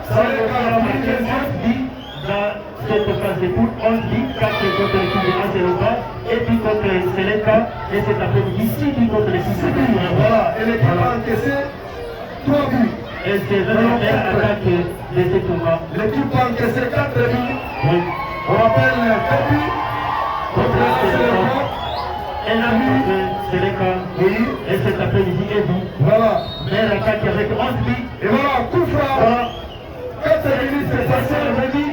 Salomon a marqué 11 buts dans cette phase de poule, 11 buts, 4 contre l'équipe de Anseloba, et puis contre Seleka, et cet après-midi 6 buts contre l'équipe de Seleka. Voilà, et l'équipe a encaissé 3 buts. Et c'est vraiment bien attaqué de ce tournoi. L'équipe a encaissé 4 buts. Oui. On rappelle 4 buts contre Seleka. Un but de Seleka, Oui. et cet après-midi, et but. Voilà. Mais l'attaque avec 11 buts. Et voilà, coup franc. Voilà. 4 minutes, c'est passé.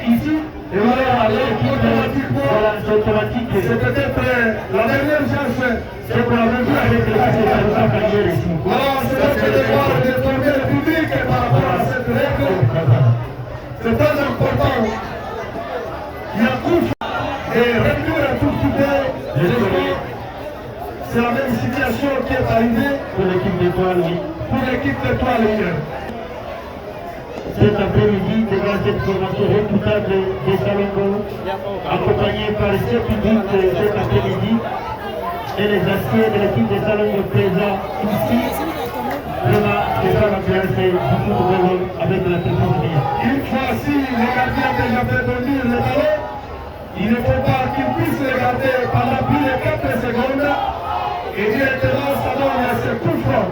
Ici, Et voilà, automatiquement, voilà, c'est automatique. c'est peut-être la dernière chance. C'est pour la même chose avec le Voilà, Voilà, c'est notre devoir C'est très important. Il y a tout et revenir à tout désolé. C'est la même situation qui est arrivée pour l'équipe d'étoiles, oui. pour l'équipe d'étoiles hier. Cet après-midi, devant cette formation redoutable des Salongo, accompagnée par le chef public cet après-midi et les anciens de l'équipe des Salongo présents ici. Vraiment, c'est ça l'ambiance, c'est beaucoup de bon avec la tribune. Une fois si les gardiens ont déjà fait venir le ballon, il ne faut pas qu'ils puissent les garder pendant plus de 4 secondes et directement ça donne ce coup franc.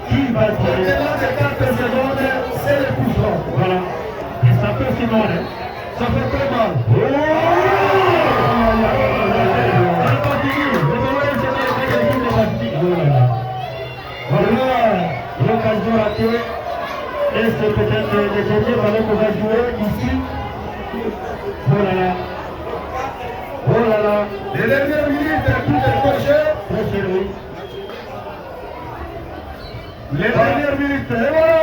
Qui va tirer? Au-delà de 4 secondes, c'est le coup franc. Voilà. Et ça peut se mal, hein. Ça fait très mal. Voilà, l'occasion ratée. Et c'est peut-être le dernier ballon qu'on va jouer ici. Oh là là. Oh là là. Les dernières minutes, tout est coché. Très cher, oui. Les dernières minutes, et voilà.